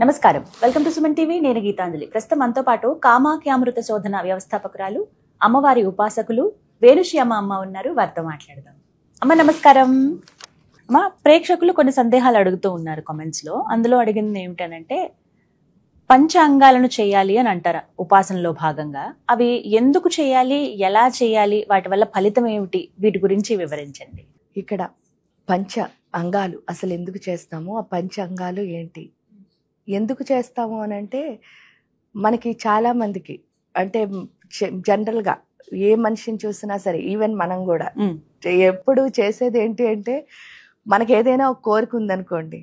నమస్కారం, welcome to Suman TV. నేను గీతాంజలి. ప్రస్తుతం మనతో పాటు కామాఖ్యామృత శోధన వ్యవస్థాపకురాలు, అమ్మవారి ఉపాసకులు వేణుశ్యామ అమ్మ ఉన్నారు. వారితో మాట్లాడదాం. అమ్మ నమస్కారం. అమ్మ, ప్రేక్షకులు కొన్ని సందేహాలు అడుగుతూ ఉన్నారు కామెంట్స్ లో. అందులో అడిగింది ఏమిటనంటే, పంచాంగాలను చేయాలి అని అంటారు ఉపాసనలో భాగంగా. అవి ఎందుకు చేయాలి, ఎలా చేయాలి, వాటి వల్ల ఫలితం ఏమిటి, వీటి గురించి వివరించండి. ఇక్కడ పంచ అంగాలు అసలు ఎందుకు చేస్తాము, ఆ పంచ అంగాలు ఏంటి, ఎందుకు చేస్తాము అని అంటే, మనకి చాలామందికి అంటే జనరల్గా ఏ మనిషిని చూసినా సరే, ఈవెన్ మనం కూడా ఎప్పుడు చేసేది ఏంటి అంటే, మనకి ఏదైనా ఒక కోరిక ఉందనుకోండి,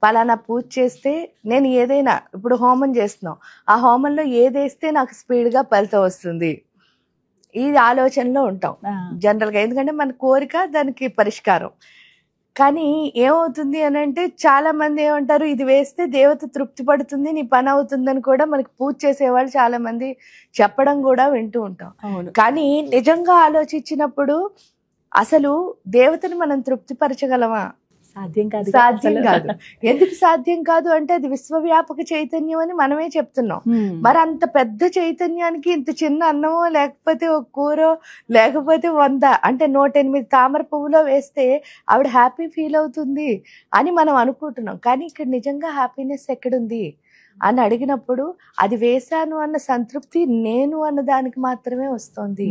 పలానా పూజ చేస్తే నేను ఏదైనా, ఇప్పుడు హోమం చేస్తున్నాం, ఆ హోమంలో ఏదేస్తే నాకు స్పీడ్గా ఫలితం వస్తుంది, ఈ ఆలోచనలో ఉంటాం జనరల్గా. ఎందుకంటే మన కోరిక, దానికి పరిష్కారం. కానీ ఏమవుతుంది అని అంటే, చాలా మంది ఏమంటారు, ఇది వేస్తే దేవత తృప్తి పడుతుంది, నీ పని అవుతుందని కూడా మనకి పూజ చేసేవాళ్ళు చాలా మంది చెప్పడం కూడా వింటూ ఉంటాం. కానీ నిజంగా ఆలోచించినప్పుడు అసలు దేవతని మనం తృప్తిపరచగలమా? సాధ్యం కాదు. ఎందుకు సాధ్యం కాదు అంటే, అది విశ్వవ్యాపక చైతన్యం అని మనమే చెప్తున్నాం. మరి అంత పెద్ద చైతన్యానికి ఇంత చిన్న అన్నమో, లేకపోతే ఒక కూరో, లేకపోతే 100 అంటే 108 తామర పువ్వులో వేస్తే ఆవిడ హ్యాపీ ఫీల్ అవుతుంది అని మనం అనుకుంటున్నాం. కానీ ఇక్కడ నిజంగా హ్యాపీనెస్ ఎక్కడుంది అని అడిగినప్పుడు, అది వేశాను అన్న సంతృప్తి నేను అన్న దానికి మాత్రమే వస్తుంది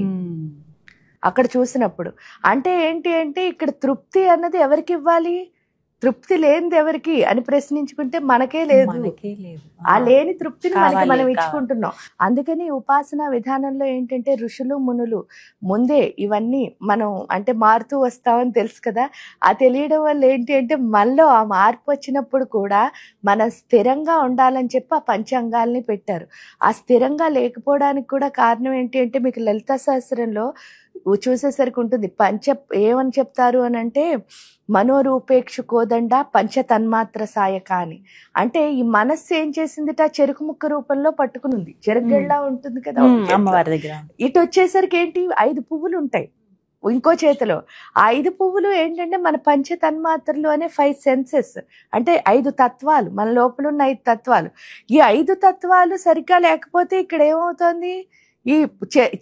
అక్కడ చూసినప్పుడు. అంటే ఏంటి అంటే, ఇక్కడ తృప్తి అన్నది ఎవరికి ఇవ్వాలి? తృప్తి లేనిది ఎవరికి అని ప్రశ్నించుకుంటే మనకే లేదు. ఆ లేని తృప్తిని మనం ఇచ్చుకుంటున్నాం. అందుకని ఉపాసన విధానంలో ఏంటంటే, ఋషులు మునులు ముందే ఇవన్నీ మనం అంటే మారుతూ వస్తామని తెలుసు కదా, ఆ తెలియడం వల్ల ఏంటి అంటే, మనలో ఆ మార్పు వచ్చినప్పుడు కూడా మన స్థిరంగా ఉండాలని చెప్పి ఆ పంచాంగాల్ని పెట్టారు. ఆ స్థిరంగా లేకపోవడానికి కూడా కారణం ఏంటి అంటే, మీకు లలితా సహస్రంలో చూసేసరికి ఉంటుంది. ఏమని చెప్తారు అని అంటే, మనోరూపేక్షు కోదండ పంచ తన్మాత్ర సాయక అని. అంటే ఈ మనస్సు ఏం చేసిందిట, చెరుకు ముక్క రూపంలో పట్టుకునుంది. చెరుకుగడ్లా ఉంటుంది కదా అమ్మవారి దగ్గర. ఇటు వచ్చేసరికి ఏంటి, 5 పువ్వులు ఉంటాయి ఇంకో చేతిలో. ఆ 5 పువ్వులు ఏంటంటే మన పంచ తన్మాత్రలు అనే 5 సెన్సెస్, అంటే 5 తత్వాలు, మన లోపల ఉన్న 5 తత్వాలు. ఈ 5 తత్వాలు సరిగ్గా లేకపోతే ఇక్కడ ఏమవుతుంది, ఈ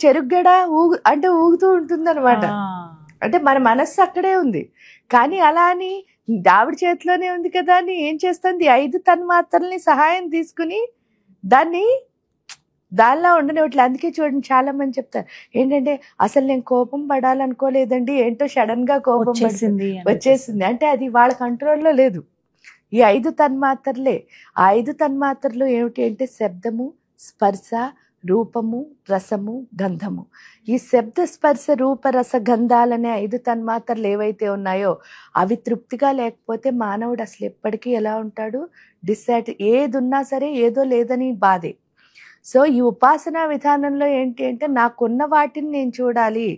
చెరుగడ అంటే ఊగుతూ ఉంటుంది అనమాట. అంటే మన మనస్సు అక్కడే ఉంది, కానీ అలా అని ఆవిడ చేతిలోనే ఉంది కదా అని ఏం చేస్తుంది, 5 తన్మాత్రల్ని సహాయం తీసుకుని దానిలా ఉండనివ్వట్లే. అందుకే చూడండి, చాలా మంది చెప్తారు ఏంటంటే, అసలు నేను కోపం పడాలనుకోలేదండి, ఏంటో సడన్ గా కోపం వచ్చేసింది అంటే అది వాళ్ళ కంట్రోల్లో లేదు. ఈ 5 తన్మాత్రలే. ఆ 5 తన్మాత్రలు ఏమిటి అంటే, శబ్దము, స్పర్శ, రూపము, రసము, గంధము. ఈ శబ్ద స్పర్శ రూప రస గంధాలనే 5 తన్మాత్రలు ఏవైతే ఉన్నాయో, అవి తృప్తిగా లేకపోతే మానవుడు అసలు ఎప్పటికీ ఎలా ఉంటాడు, ఏది ఉన్నా సరే ఏదో లేదని బాధే. సో ఈ ఉపాసనా విధానంలో ఏంటి అంటే, నాకున్న వాటిని నేను చూడాలి,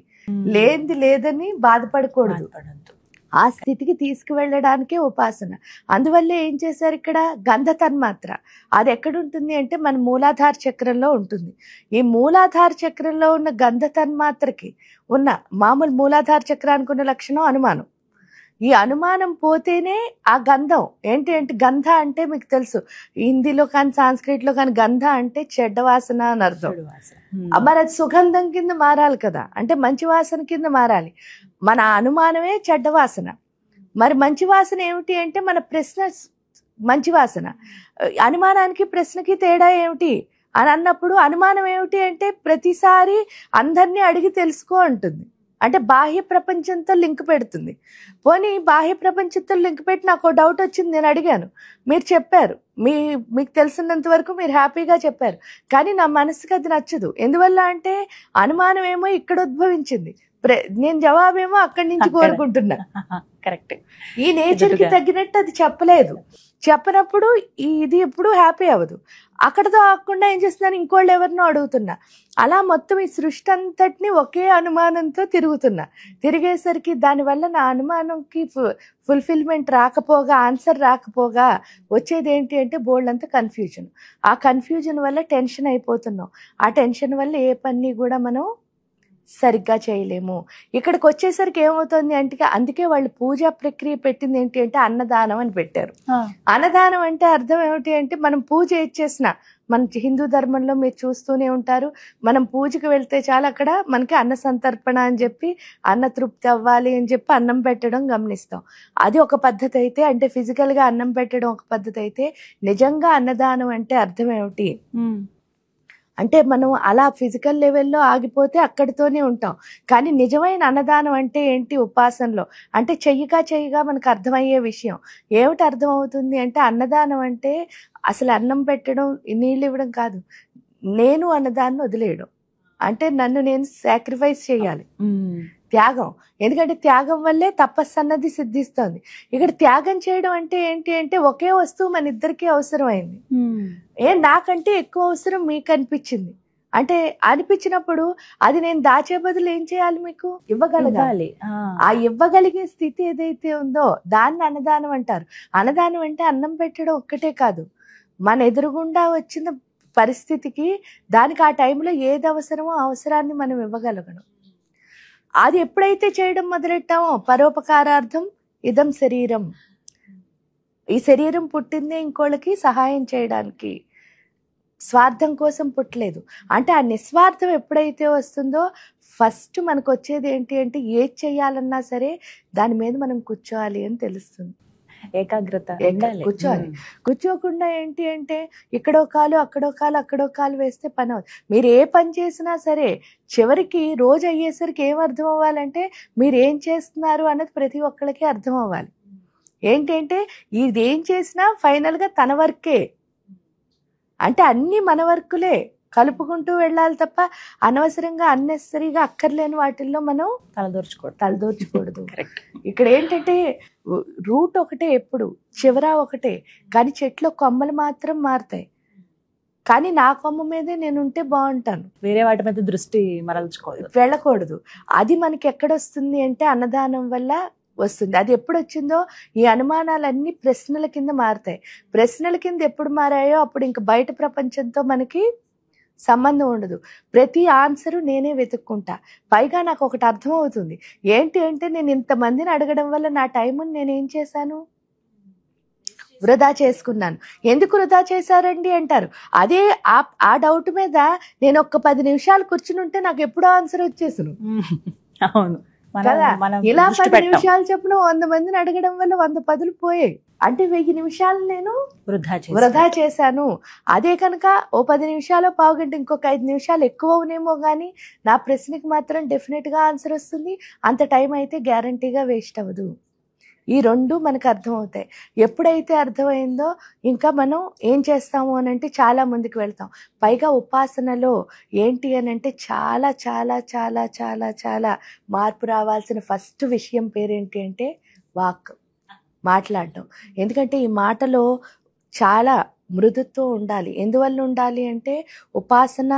లేనిది లేదని బాధపడకూడదు. ఆ స్థితికి తీసుకువెళ్ళడానికే ఉపాసన. అందువల్ల ఏం చేశారు ఇక్కడ, గంధ తన్మాత్ర అది ఎక్కడుంటుంది అంటే మన మూలాధార చక్రంలో ఉంటుంది. ఈ మూలాధార చక్రంలో ఉన్న గంధ తన్మాత్రకి ఉన్న మామూలు మూలాధార చక్రానికి ఉన్న లక్షణం అనుమానం. ఈ అనుమానం పోతేనే ఆ గంధం ఏంటి అంటే, గంధ అంటే మీకు తెలుసు, హిందీలో కానీ సాంస్క్రిట్లో కానీ గంధ అంటే చెడ్డ వాసన అని అర్థం. మరి అది సుగంధం కింద మారాలి కదా, అంటే మంచి వాసన కింద మారాలి. మన అనుమానమే చెడ్డ వాసన. మరి మంచి వాసన ఏమిటి అంటే, మన ప్రశ్న మంచి వాసన. అనుమానానికి ప్రశ్నకి తేడా ఏమిటి అని అన్నప్పుడు, అనుమానం ఏమిటి అంటే ప్రతిసారి అందరినీ అడిగి తెలుసుకో అంటుంది, అంటే బాహ్య ప్రపంచంతో లింక్ పెడుతుంది. పోనీ బాహ్య ప్రపంచంతో లింక్ పెట్టి నాకు డౌట్ వచ్చింది, నేను అడిగాను, మీరు చెప్పారు, మీకు తెలిసినంత వరకు మీరు హ్యాపీగా చెప్పారు, కానీ నా మనసుకి అది నచ్చదు. ఎందువల్ల అంటే, అనుమానం ఏమో ఇక్కడ ఉద్భవించింది, నేను జవాబేమో అక్కడి నుంచి కోరుకుంటున్నా. కరెక్ట్. ఈ నేచర్ కి తగ్గినట్టు అది చెప్పలేదు. చెప్పనప్పుడు ఇది ఎప్పుడు హ్యాపీ అవ్వదు. అక్కడతో ఆగకుండా ఏం చేస్తున్నాను, ఇంకోళ్ళు ఎవరినో అడుగుతున్నా. అలా మొత్తం ఈ సృష్టి అంతటిని ఒకే అనుమానంతో తిరిగేసరికి దానివల్ల నా అనుమానంకి ఫుల్ఫిల్మెంట్ రాకపోగా, ఆన్సర్ రాకపోగా వచ్చేది ఏంటి అంటే బోల్డ్ అంత కన్ఫ్యూజన్. ఆ కన్ఫ్యూజన్ వల్ల టెన్షన్ అయిపోతున్నాం. ఆ టెన్షన్ వల్ల ఏ పని కూడా మనం సరిగ్గా చేయలేము. ఇక్కడికి వచ్చేసరికి ఏమవుతుంది అంటే అందుకే వాళ్ళు పూజా ప్రక్రియ పెట్టింది ఏంటి అంటే అన్నదానం అని పెట్టారు. అన్నదానం అంటే అర్థం ఏమిటి అంటే మనం పూజ చేసినా మన హిందూ ధర్మంలో మీరు చూస్తూనే ఉంటారు, మనం పూజకి వెళ్తే చాలు అక్కడ మనకి అన్న సంతర్పణ అని చెప్పి అన్న తృప్తి అవ్వాలి అని చెప్పి అన్నం పెట్టడం గమనిస్తాం. అది ఒక పద్ధతి అయితే, అంటే ఫిజికల్ గా అన్నం పెట్టడం ఒక పద్ధతి అయితే, నిజంగా అన్నదానం అంటే అర్థం ఏమిటి అంటే మనం అలా ఫిజికల్ లెవెల్లో ఆగిపోతే అక్కడితోనే ఉంటాం. కానీ నిజమైన అన్నదానం అంటే ఏంటి ఉపాసనలో అంటే చెయ్యగా మనకు అర్థమయ్యే విషయం ఏమిటి అర్థమవుతుంది అంటే అన్నదానం అంటే అసలు అన్నం పెట్టడం నీళ్ళు ఇవ్వడం కాదు, నేను అన్నదాన్ని వదిలేయడం అంటే నన్ను నేను సాక్రిఫైస్ చేయాలి, త్యాగం. ఎందుకంటే త్యాగం వల్లే తపస్సు అన్నది సిద్ధిస్తుంది. ఇక్కడ త్యాగం చేయడం అంటే ఏంటి అంటే ఒకే వస్తువు మన ఇద్దరికీ అవసరమైంది, నాకంటే ఎక్కువ అవసరం మీకు అనిపించింది అంటే అనిపించినప్పుడు అది నేను దాచే బదులు ఏం చేయాలి, మీకు ఇవ్వగలగాలి. ఆ ఇవ్వగలిగే స్థితి ఏదైతే ఉందో దాన్ని అన్నదానం అంటారు. అన్నదానం అంటే అన్నం పెట్టడం ఒక్కటే కాదు, మన ఎదురుగుండా వచ్చిన పరిస్థితికి దానికి ఆ టైంలో ఏది అవసరమో అవసరాన్ని మనం ఇవ్వగలగడం. అది ఎప్పుడైతే చేయడం మొదలెట్టామో పరోపకారార్థం ఇదం శరీరం, ఈ శరీరం పుట్టిందే ఇంకోళ్ళకి సహాయం చేయడానికి, స్వార్థం కోసం పుట్టలేదు. అంటే ఆ నిస్వార్థం ఎప్పుడైతే వస్తుందో ఫస్ట్ మనకు వచ్చేది ఏంటి అంటే ఏది చేయాలన్నా సరే దాని మీద మనం కూర్చోవాలి అని తెలుస్తుంది. ఏకాగ్రత కూర్చోవాలి. కూర్చోకుండా ఏంటి అంటే ఇక్కడో కాలు అక్కడో కాలు వేస్తే పని అవుతుంది. మీరు ఏ పని చేసినా సరే చివరికి రోజు అయ్యేసరికి ఏం అర్థం అవ్వాలంటే మీరు ఏం చేస్తున్నారు అన్నది ప్రతి ఒక్కరికి అర్థం అవ్వాలి. ఏంటంటే ఇది ఏం చేసినా ఫైనల్ గా తన వర్కే, అంటే అన్ని మన వర్కులే కలుపుకుంటూ వెళ్ళాలి తప్ప అనవసరంగా అన్నెసరీగా అక్కర్లేని వాటిల్లో మనం తలదూర్చకూడదు. ఇక్కడ ఏంటంటే రూట్ ఒకటే, ఎప్పుడు చివర ఒకటే, కానీ చెట్లో కొమ్మలు మాత్రం మారుతాయి. కానీ నా కొమ్మ మీదే నేను ఉంటే బాగుంటాను, వేరే వాటి మీద దృష్టి వెళ్ళకూడదు. అది మనకి ఎక్కడొస్తుంది అంటే అన్నదానం వల్ల వస్తుంది. అది ఎప్పుడు వచ్చిందో ఈ అనుమానాలన్నీ ప్రశ్నల కింద మారుతాయి. ప్రశ్నల కింద ఎప్పుడు మారాయో అప్పుడు ఇంకా బయట ప్రపంచంతో మనకి సంబంధం ఉండదు. ప్రతి ఆన్సరు నేనే వెతుక్కుంటా. పైగా నాకు ఒకటి అర్థం అవుతుంది ఏంటి అంటే నేను ఇంతమందిని అడగడం వల్ల నా టైంని నేనేం చేశాను, వృధా చేసుకున్నాను. ఎందుకు వృధా చేశారండి అంటారు. అదే ఆ డౌట్ మీద నేను ఒక్క 10 నిమిషాలు కూర్చుని ఉంటే నాకు ఎప్పుడో ఆన్సర్ వచ్చేసాను. అవును కదా, ఇలా 10 నిమిషాలు చెప్పిన 100 మందిని అడగడం వల్ల 100 పదులు పోయాయి. అంటే 1000 నిమిషాలు నేను వృధా చేశాను. అదే కనుక ఓ 10 నిమిషాలు పావుగంట ఇంకొక 5 నిమిషాలు ఎక్కువ అవునేమో కానీ నా ప్రశ్నకి మాత్రం డెఫినెట్ గా ఆన్సర్ వస్తుంది. అంత టైం అయితే గ్యారంటీగా వేస్ట్ అవ్వదు. ఈ రెండు మనకు అర్థమవుతాయి. ఎప్పుడైతే అర్థమైందో ఇంకా మనం ఏం చేస్తాము అని అంటే చాలా ముందుకు వెళ్తాం. పైగా ఉపాసనలో ఏంటి అని అంటే చాలా చాలా చాలా చాలా చాలా మార్పు రావాల్సిన ఫస్ట్ విషయం పేరేంటి అంటే వాక్, మాట్లాడటం. ఎందుకంటే ఈ మాటలో చాలా మృదుత్వం ఉండాలి. ఎందువల్ల ఉండాలి అంటే ఉపాసన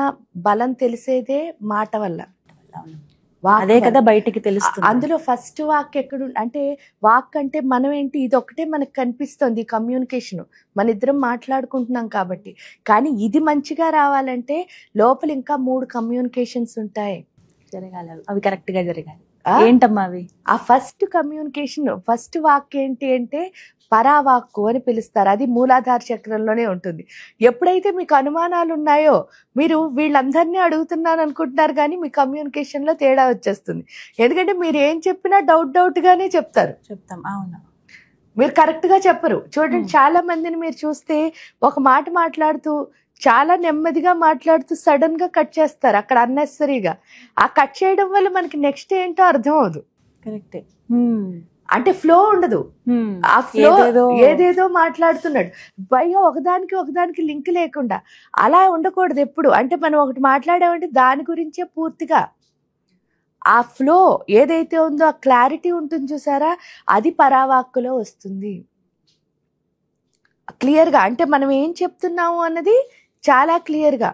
బలం తెలిసేదే మాట వల్ల. అదే కదా బయటికి తెలుస్తుంది. అందులో ఫస్ట్ వాక్ ఎక్కడ అంటే వాక్ అంటే మనం ఏంటి, ఇది ఒకటే మనకు కనిపిస్తుంది కమ్యూనికేషన్, మన ఇద్దరం మాట్లాడుకుంటున్నాం కాబట్టి. కానీ ఇది మంచిగా రావాలంటే లోపల ఇంకా 3 కమ్యూనికేషన్స్ ఉంటాయి, జరగాలి. అవి కరెక్ట్ గా జరగాలి. ఏంటమ్మా అవి? ఆ ఫస్ట్ కమ్యూనికేషన్, ఫస్ట్ వాక్ ఏంటి అంటే పరావాక్కు అని పిలుస్తారు. అది మూలాధార చక్రంలోనే ఉంటుంది. ఎప్పుడైతే మీకు అనుమానాలు ఉన్నాయో మీరు వీళ్ళందరినీ అడుగుతున్నాను అనుకుంటున్నారు కానీ మీ కమ్యూనికేషన్ లో తేడా వచ్చేస్తుంది. ఎందుకంటే మీరు ఏం చెప్పినా డౌట్ గానే చెప్తారు. అవును, మీరు కరెక్ట్ గా చెప్పరు. చూడండి, చాలా మందిని మీరు చూస్తే ఒక మాట మాట్లాడుతూ చాలా నెమ్మదిగా మాట్లాడుతూ సడన్ గా కట్ చేస్తారు అక్కడ అన్నెసరీగా. ఆ కట్ చేయడం వల్ల మనకి నెక్స్ట్ ఏంటో అర్థం అవదు. కరెక్టే, అంటే ఫ్లో ఉండదు. ఆ ఫ్లో ఏదేదో మాట్లాడుతున్నాడు, పైగా ఒకదానికి లింక్ లేకుండా. అలా ఉండకూడదు ఎప్పుడు. అంటే మనం ఒకటి మాట్లాడామంటే దాని గురించే పూర్తిగా ఆ ఫ్లో ఏదైతే ఉందో ఆ క్లారిటీ ఉంటుంది చూసారా, అది పరావాక్కులో వస్తుంది క్లియర్గా. అంటే మనం ఏం చెప్తున్నాము అన్నది చాలా క్లియర్గా.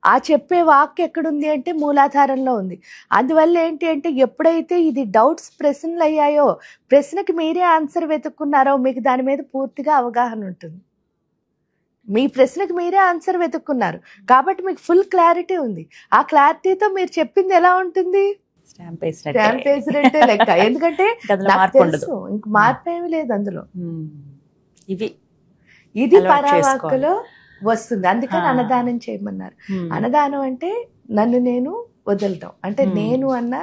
ఆ చెప్పే వాక్ ఎక్కడుంది అంటే మూలాధారంలో ఉంది. అందువల్ల ఏంటి అంటే ఎప్పుడైతే ఇది డౌట్స్ ప్రశ్నలు అయ్యాయో, ప్రశ్నకి మీరే ఆన్సర్ వెతుక్కున్నారో మీకు దాని మీద పూర్తిగా అవగాహన ఉంటుంది. మీ ప్రశ్నకు మీరే ఆన్సర్ వెతుక్కున్నారు కాబట్టి మీకు ఫుల్ క్లారిటీ ఉంది. ఆ క్లారిటీతో మీరు చెప్పింది ఎలా ఉంటుంది? స్టాంప్ స్టాంప్ వేసినట్టే లెక్క. ఎందుకంటే నాకు తెలుసు, ఇంక మార్పు ఏమీ లేదు అందులో. ఇది పరావాక్కులో వస్తుంది. అందుకని అన్నదానం చేయమన్నారు. అన్నదానం అంటే నన్ను నేను వదలటం, అంటే నేను అన్న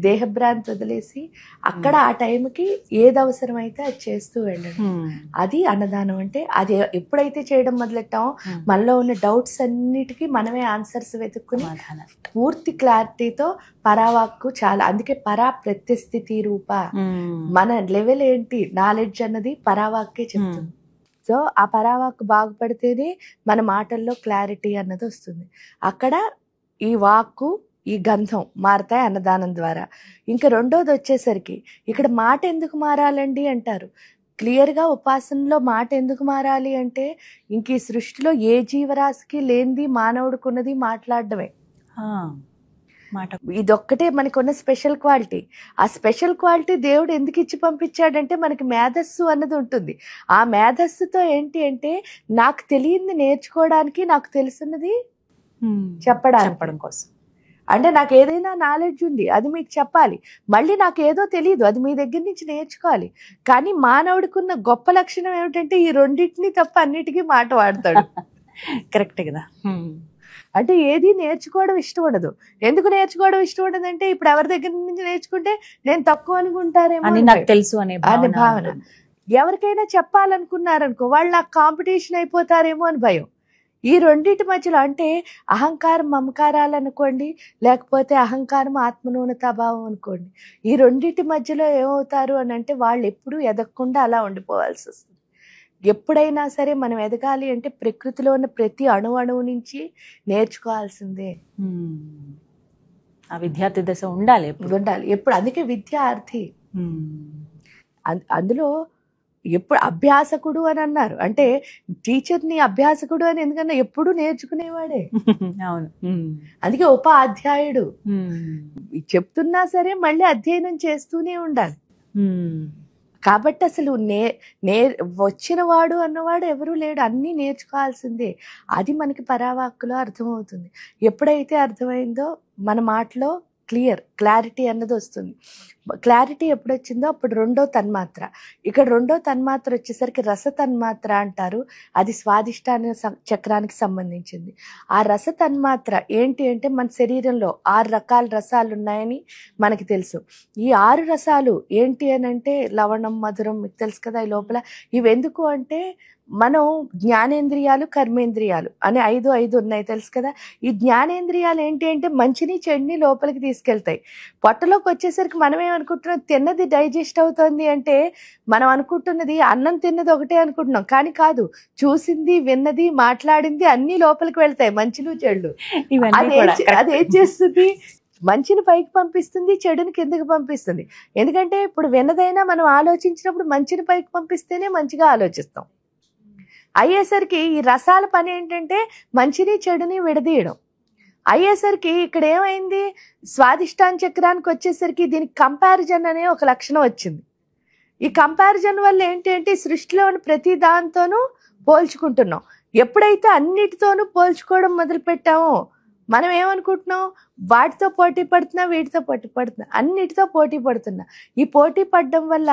దేహభ్రాంతి వదిలేసి అక్కడ ఆ టైంకి ఏది అవసరమైతే అది చేస్తూ వెళ్ళడం, అది అన్నదానం. అంటే అది ఎప్పుడైతే చేయడం మొదలెట్టామో మనలో ఉన్న డౌట్స్ అన్నిటికీ మనమే ఆన్సర్స్ వెతుక్కుని పూర్తి క్లారిటీతో పరావాక్కు చాలా. అందుకే పరా ప్రత్యస్థితి రూప, మన లెవెల్ ఏంటి నాలెడ్జ్ అన్నది పరావాక్కే చెప్తుంది. సో ఆ పరావాక్కు బాగుపడితేనే మన మాటల్లో క్లారిటీ అన్నది వస్తుంది. అక్కడ ఈ వాక్కు ఈ గంధం మారతాయి అన్నదానం ద్వారా. ఇంకా రెండోది వచ్చేసరికి ఇక్కడ మాట ఎందుకు మారాలండి అంటారు. క్లియర్గా ఉపాసనలో మాట ఎందుకు మారాలి అంటే ఇంక ఈ సృష్టిలో ఏ జీవరాశికి లేనిది మానవుడికున్నది మాట్లాడడమే. ఇదొక్కటే మనకున్న స్పెషల్ క్వాలిటీ. ఆ స్పెషల్ క్వాలిటీ దేవుడు ఎందుకు ఇచ్చి పంపించాడంటే మనకి మేధస్సు అన్నది ఉంటుంది. ఆ మేధస్సుతో ఏంటి అంటే నాకు తెలియంది నేర్చుకోవడానికి, నాకు తెలుసున్నది చెప్పడం కోసం. అంటే నాకు ఏదైనా నాలెడ్జ్ ఉంది అది మీకు చెప్పాలి, మళ్ళీ నాకు ఏదో తెలియదు అది మీ దగ్గర నుంచి నేర్చుకోవాలి. కానీ మానవుడికున్న గొప్ప లక్షణం ఏమిటంటే ఈ రెండింటిని తప్ప అన్నిటికీ మాట వాడతాడు. కరెక్ట్ కదా. అంటే ఏది నేర్చుకోవడం ఇష్టం ఉండదు. ఎందుకు నేర్చుకోవడం ఇష్టం ఉండదు అంటే ఇప్పుడు ఎవరి దగ్గర నుంచి నేర్చుకుంటే నేను తక్కువ అనుకుంటారేమో నాకు తెలుసు అనే భావన. ఎవరికైనా చెప్పాలనుకున్నారనుకో వాళ్ళు నాకు కాంపిటీషన్ అయిపోతారేమో అని భయం. ఈ రెండింటి మధ్యలో అంటే అహంకారం మమకారాలు అనుకోండి, లేకపోతే అహంకారం ఆత్మన్యూనతాభావం అనుకోండి, ఈ రెండింటి మధ్యలో ఏమవుతారు అని అంటే వాళ్ళు ఎప్పుడూ ఎదగకుండా అలా ఉండిపోవాల్సి వస్తుంది. ఎప్పుడైనా సరే మనం ఎదగాలి అంటే ప్రకృతిలో ఉన్న ప్రతి అణువు నుంచి నేర్చుకోవాల్సిందే. ఆ విద్యార్థి దశ ఉండాలి ఎప్పుడు. అందుకే విద్యార్థి. అందులో ఎప్పుడు అభ్యాసకుడు అని అన్నారు. అంటే టీచర్ని అభ్యాసకుడు అని ఎందుకన్నా ఎప్పుడు నేర్చుకునేవాడే. అవును. అందుకే ఉపాధ్యాయుడు. చెప్తున్నా సరే మళ్ళీ అధ్యయనం చేస్తూనే ఉండాలి. కాబట్టి అసలు వచ్చిన వాడు అన్నవాడు ఎవరూ లేడు, అన్నీ నేర్చుకోవాల్సిందే. అది మనకి పరావాక్కులో అర్థమవుతుంది. ఎప్పుడైతే అర్థమైందో మన మాటలో క్లారిటీ అన్నది వస్తుంది. క్లారిటీ ఎప్పుడు వచ్చిందో అప్పుడు రెండో తన్మాత్ర. ఇక్కడ రెండో తన్మాత్ర వచ్చేసరికి రస తన్మాత్ర అంటారు. అది స్వాదిష్టాన చక్రానికి సంబంధించింది. ఆ రస తన్మాత్ర ఏంటి అంటే మన శరీరంలో 6 రకాల రసాలు ఉన్నాయని మనకి తెలుసు. ఈ 6 రసాలు ఏంటి అని అంటే లవణం, మధురం, మీకు తెలుసు కదా. ఈ లోపల ఇవెందుకు అంటే మనం జ్ఞానేంద్రియాలు, కర్మేంద్రియాలు అని 5 ఉన్నాయి తెలుసు కదా. ఈ జ్ఞానేంద్రియాలు ఏంటి అంటే మంచిని చెడుని లోపలికి తీసుకెళ్తాయి. పొట్టలోకి వచ్చేసరికి మనం ఏమనుకుంటున్నాం, తిన్నది డైజెస్ట్ అవుతుంది అంటే మనం అనుకుంటున్నది అన్నం తిన్నది ఒకటే అనుకుంటున్నాం. కానీ కాదు, చూసింది, విన్నది, మాట్లాడింది అన్ని లోపలికి వెళ్తాయి, మంచిలు చెడులు. అదేం చేస్తుంది, మంచిని పైకి పంపిస్తుంది, చెడుని కిందకి పంపిస్తుంది. ఎందుకంటే ఇప్పుడు విన్నదైనా మనం ఆలోచించినప్పుడు మంచిని పైకి పంపిస్తేనే మంచిగా ఆలోచిస్తాం. అయ్యేసరికి ఈ రసాల పని ఏంటంటే మంచిని చెడుని విడదీయడం. అయ్యేసరికి ఇక్కడ ఏమైంది, స్వాదిష్టాన చక్రానికి వచ్చేసరికి దీనికి కంపారిజన్ అనే ఒక లక్షణం వచ్చింది. ఈ కంపారిజన్ వల్ల ఏంటి అంటే సృష్టిలో ఉన్న ప్రతి దాంతోనూ పోల్చుకుంటున్నాం. ఎప్పుడైతే అన్నిటితోనూ పోల్చుకోవడం మొదలు పెట్టామో మనం ఏమనుకుంటున్నాం, వాటితో పోటీ పడుతున్నా, వీటితో పోటీ పడుతున్నా, అన్నిటితో పోటీ పడుతున్నా. ఈ పోటీ పడడం వల్ల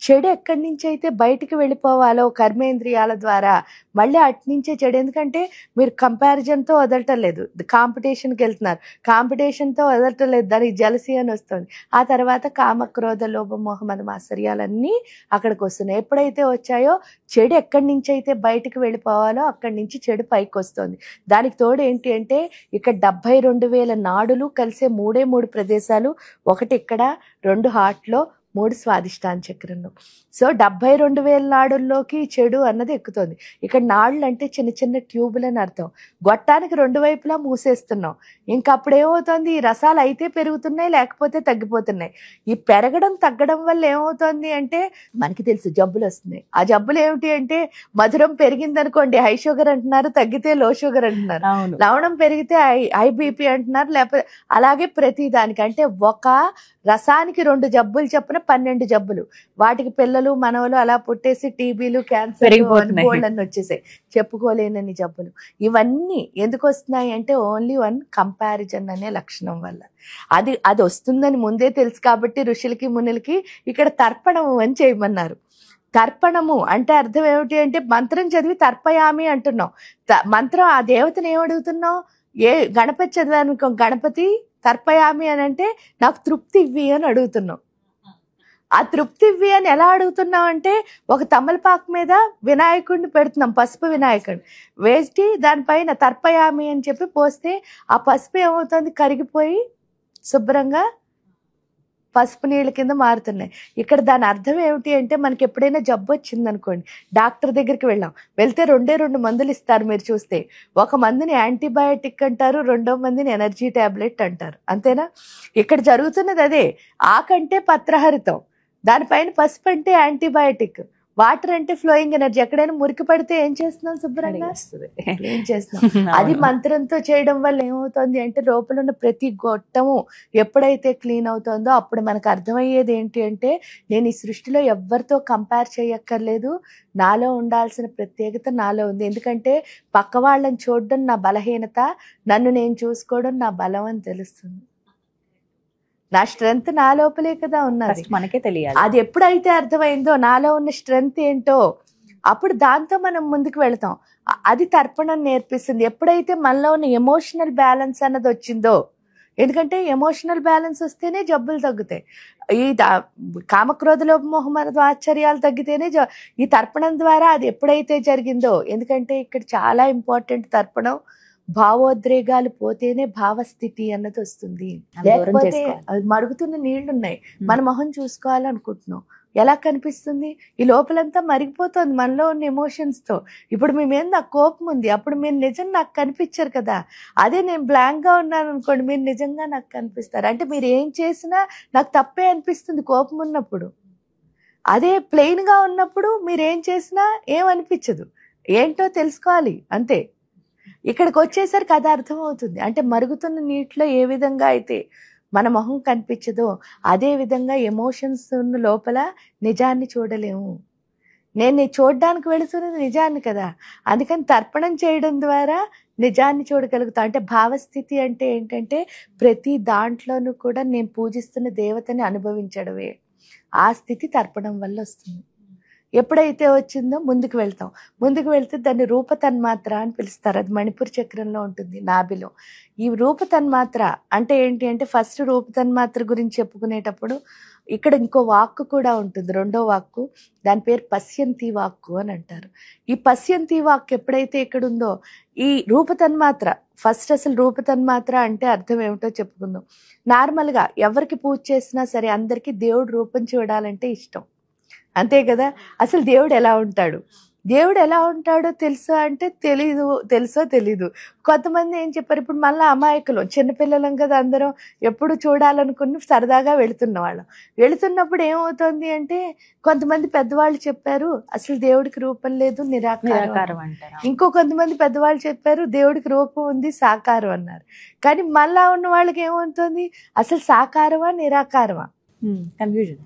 చెడు ఎక్కడి నుంచి అయితే బయటికి వెళ్ళిపోవాలో కర్మేంద్రియాల ద్వారా మళ్ళీ అట్నుంచే చెడు. ఎందుకంటే మీరు కంపారిజన్తో వదలటం లేదు, కాంపిటీషన్కి వెళ్తున్నారు, కాంపిటీషన్తో వదలటం లేదు, దానికి జలసీ అని వస్తుంది. ఆ తర్వాత కామ, క్రోధ, లోభ, మోహ, మద, మాత్సర్యాలన్నీ అక్కడికి వస్తున్నాయి. ఎప్పుడైతే వచ్చాయో చెడు ఎక్కడి నుంచి అయితే బయటికి వెళ్ళిపోవాలో అక్కడి నుంచి చెడు పైకి వస్తుంది. దానికి తోడు ఏంటి అంటే ఇక్కడ 72,000 నాడులు కలిసే 3 ప్రదేశాలు. ఒకటి ఇక్కడ, 2 హార్ట్లో, 3 స్వాదిష్టాన చక్రంలో. సో 72,000 నాడుల్లోకి చెడు అన్నది ఎక్కుతుంది. ఇక్కడ నాడులు అంటే చిన్న చిన్న ట్యూబులు అని అర్థం. గొట్టానికి 2 వైపులా మూసేస్తున్నాం. ఇంకా అప్పుడు ఏమవుతుంది, ఈ రసాలు అయితే పెరుగుతున్నాయి, లేకపోతే తగ్గిపోతున్నాయి. ఈ పెరగడం తగ్గడం వల్ల ఏమవుతుంది అంటే మనకి తెలుసు జబ్బులు వస్తున్నాయి. ఆ జబ్బులు ఏమిటి అంటే మధురం పెరిగింది అనుకోండి హై షుగర్ అంటున్నారు, తగ్గితే లో షుగర్ అంటున్నారు. లవణం పెరిగితే హై బీపీ అంటున్నారు. లేకపోతే అలాగే ప్రతి దానికి అంటే ఒక రసానికి 2 జబ్బులు చెప్పిన ఉన్న 12 జబ్బులు, వాటికి పిల్లలు మనవలు అలా పుట్టేసి టీబీలు, క్యాన్సర్, పెరిగిపోతున్నాయి. బోల్డ్ వచ్చేసాయి, చెప్పుకోలేనన్ని జబ్బులు. ఇవన్నీ ఎందుకు వస్తున్నాయి అంటే ఓన్లీ వన్ కంపారిజన్ అనే లక్షణం వల్ల. అది అది వస్తుందని ముందే తెలుసు కాబట్టి ఋషులకి మునులకి ఇక్కడ తర్పణము అని చేయమన్నారు. తర్పణము అంటే అర్థం ఏమిటి అంటే మంత్రం చదివి తర్పయామి అంటున్నాం. మంత్రం ఆ దేవతను ఏమడుగుతున్నాం? ఏ గణపతి చదివానుకో, గణపతి తర్పయామి అని అంటే నాకు తృప్తి ఇవ్వి అని అడుగుతున్నాం. ఆ తృప్తి ఇవ్వి అని ఎలా అడుగుతున్నాం అంటే ఒక తమలపాకు మీద వినాయకుడిని పెడుతున్నాం, పసుపు వినాయకుడిని వేసి దానిపైన తర్పయామి అని చెప్పి పోస్తే ఆ పసుపు ఏమవుతుంది? కరిగిపోయి శుభ్రంగా పసుపు నీళ్ళ కింద మారుతున్నాయి. ఇక్కడ దాని అర్థం ఏమిటి అంటే మనకి ఎప్పుడైనా జబ్బు వచ్చింది అనుకోండి, డాక్టర్ దగ్గరికి వెళ్తే 2 మందులు ఇస్తారు. మీరు చూస్తే ఒక మందుని యాంటీబయాటిక్ అంటారు, 2వ మందిని ఎనర్జీ టాబ్లెట్ అంటారు. అంతేనా? ఇక్కడ జరుగుతున్నది అదే. ఆకంటే పత్రహరితం, దానిపైన పసుపు అంటే యాంటీబయాటిక్, వాటర్ అంటే ఫ్లోయింగ్ ఎనర్జీ. ఎక్కడైనా మురికి పడితే ఏం చేస్తున్నాం? శుభ్రంగా ఏం చేస్తున్నాం. అది మంత్రంతో చేయడం వల్ల ఏమవుతుంది అంటే లోపల ఉన్న ప్రతి గొట్టము ఎప్పుడైతే క్లీన్ అవుతుందో అప్పుడు మనకు అర్థమయ్యేది ఏంటి అంటే నేను ఈ సృష్టిలో ఎవరితో కంపేర్ చేయక్కర్లేదు, నాలో ఉండాల్సిన ప్రత్యేకత నాలో ఉంది. ఎందుకంటే పక్క వాళ్ళని చూడడం నా బలహీనత, నన్ను నేను చూసుకోవడం నా బలం అని తెలుస్తుంది. నా స్ట్రెంగ్త్ నా లోపలే కదా ఉన్నది, మనకే తెలియాలి. అది ఎప్పుడైతే అర్థమైందో నాలో ఉన్న స్ట్రెంగ్త్ ఏంటో అప్పుడు దాంతో మనం ముందుకు వెళతాం. అది తర్పణం నేర్పిస్తుంది. ఎప్పుడైతే మనలో ఉన్న ఎమోషనల్ బ్యాలెన్స్ అన్నది వచ్చిందో, ఎందుకంటే ఎమోషనల్ బ్యాలెన్స్ వస్తేనే జబ్బులు తగ్గుతాయి. ఈ కామక్రోధ లోభమోహ ఆశ్చర్యాలు తగ్గితేనే ఈ తర్పణం ద్వారా అది ఎప్పుడైతే జరిగిందో, ఎందుకంటే ఇక్కడ చాలా ఇంపార్టెంట్ తర్పణం. భావోద్రేగాలు పోతేనే భావస్థితి అన్నది వస్తుంది. లేకపోతే మరుగుతున్న నీళ్లున్నాయి, మన మొహం చూసుకోవాలనుకుంటున్నాం, ఎలా కనిపిస్తుంది? ఈ లోపలంతా మరిగిపోతుంది మనలో ఉన్న ఎమోషన్స్ తో. ఇప్పుడు మీ మీద నాకు కోపం ఉంది, అప్పుడు మీరు నిజం నాకు కనిపించరు కదా. అదే నేను బ్లాంక్ గా ఉన్నాను అనుకోండి, మీరు నిజంగా నాకు కనిపిస్తారు. అంటే మీరు ఏం చేసినా నాకు తప్పే అనిపిస్తుంది కోపం ఉన్నప్పుడు. అదే ప్లెయిన్ గా ఉన్నప్పుడు మీరు ఏం చేసినా ఏమనిపించదు. ఏంటో తెలుసుకోవాలి అంతే. ఇక్కడికి వచ్చేసరికి అది అర్థమవుతుంది. అంటే మరుగుతున్న నీటిలో ఏ విధంగా అయితే మన మొహం కనిపించదో అదే విధంగా ఎమోషన్స్ ఉన్న లోపల నిజాన్ని చూడలేము. నేను చూడడానికి వెళుతున్నది నిజాన్ని కదా, అందుకని తర్పణం చేయడం ద్వారా నిజాన్ని చూడగలుగుతా. అంటే భావస్థితి అంటే ఏంటంటే ప్రతి దాంట్లోనూ కూడా నేను పూజిస్తున్న దేవతని అనుభవించడమే. ఆ స్థితి తర్పణం వల్ల వస్తుంది. ఎప్పుడైతే వచ్చిందో ముందుకు వెళ్తాం. ముందుకు వెళ్తే దాన్ని రూపతన్మాత్ర అని పిలుస్తారు. అది మణిపూర్ చక్రంలో ఉంటుంది, నాభిలో. ఈ రూపతన్మాత్ర అంటే ఏంటి అంటే ఫస్ట్ రూపతన్మాత్ర గురించి చెప్పుకునేటప్పుడు ఇక్కడ ఇంకో వాక్కు కూడా ఉంటుంది, 2వ వాక్కు. దాని పేరు పశ్యంతి వాక్కు అని అంటారు. ఈ పశ్యంతి వాక్కు ఎప్పుడైతే ఇక్కడ ఉందో ఈ రూపతన్మాత్ర ఫస్ట్, అసలు రూపతన్మాత్ర అంటే అర్థం ఏమిటో చెప్పుకుందాం. నార్మల్గా ఎవరికి పూజ చేసినా సరే అందరికీ దేవుడు రూపం చూడాలంటే ఇష్టం, అంతే కదా. అసలు దేవుడు ఎలా ఉంటాడు, దేవుడు ఎలా ఉంటాడో తెలుసా అంటే తెలుసో తెలీదు. కొంతమంది ఏం చెప్పారు, ఇప్పుడు మళ్ళీ అమాయకులు చిన్నపిల్లలం కదా అందరం, ఎప్పుడు చూడాలనుకుని సరదాగా వెళుతున్నప్పుడు ఏమవుతుంది అంటే కొంతమంది పెద్దవాళ్ళు చెప్పారు అసలు దేవుడికి రూపం లేదు, నిరాకారం అంటారు. ఇంకో కొంతమంది పెద్దవాళ్ళు చెప్పారు దేవుడికి రూపం ఉంది, సాకారం అన్నారు. కానీ మళ్ళా ఉన్న వాళ్ళకి ఏమవుతుంది, అసలు సాకారమా నిరాకారమా? కన్ఫ్యూజన్.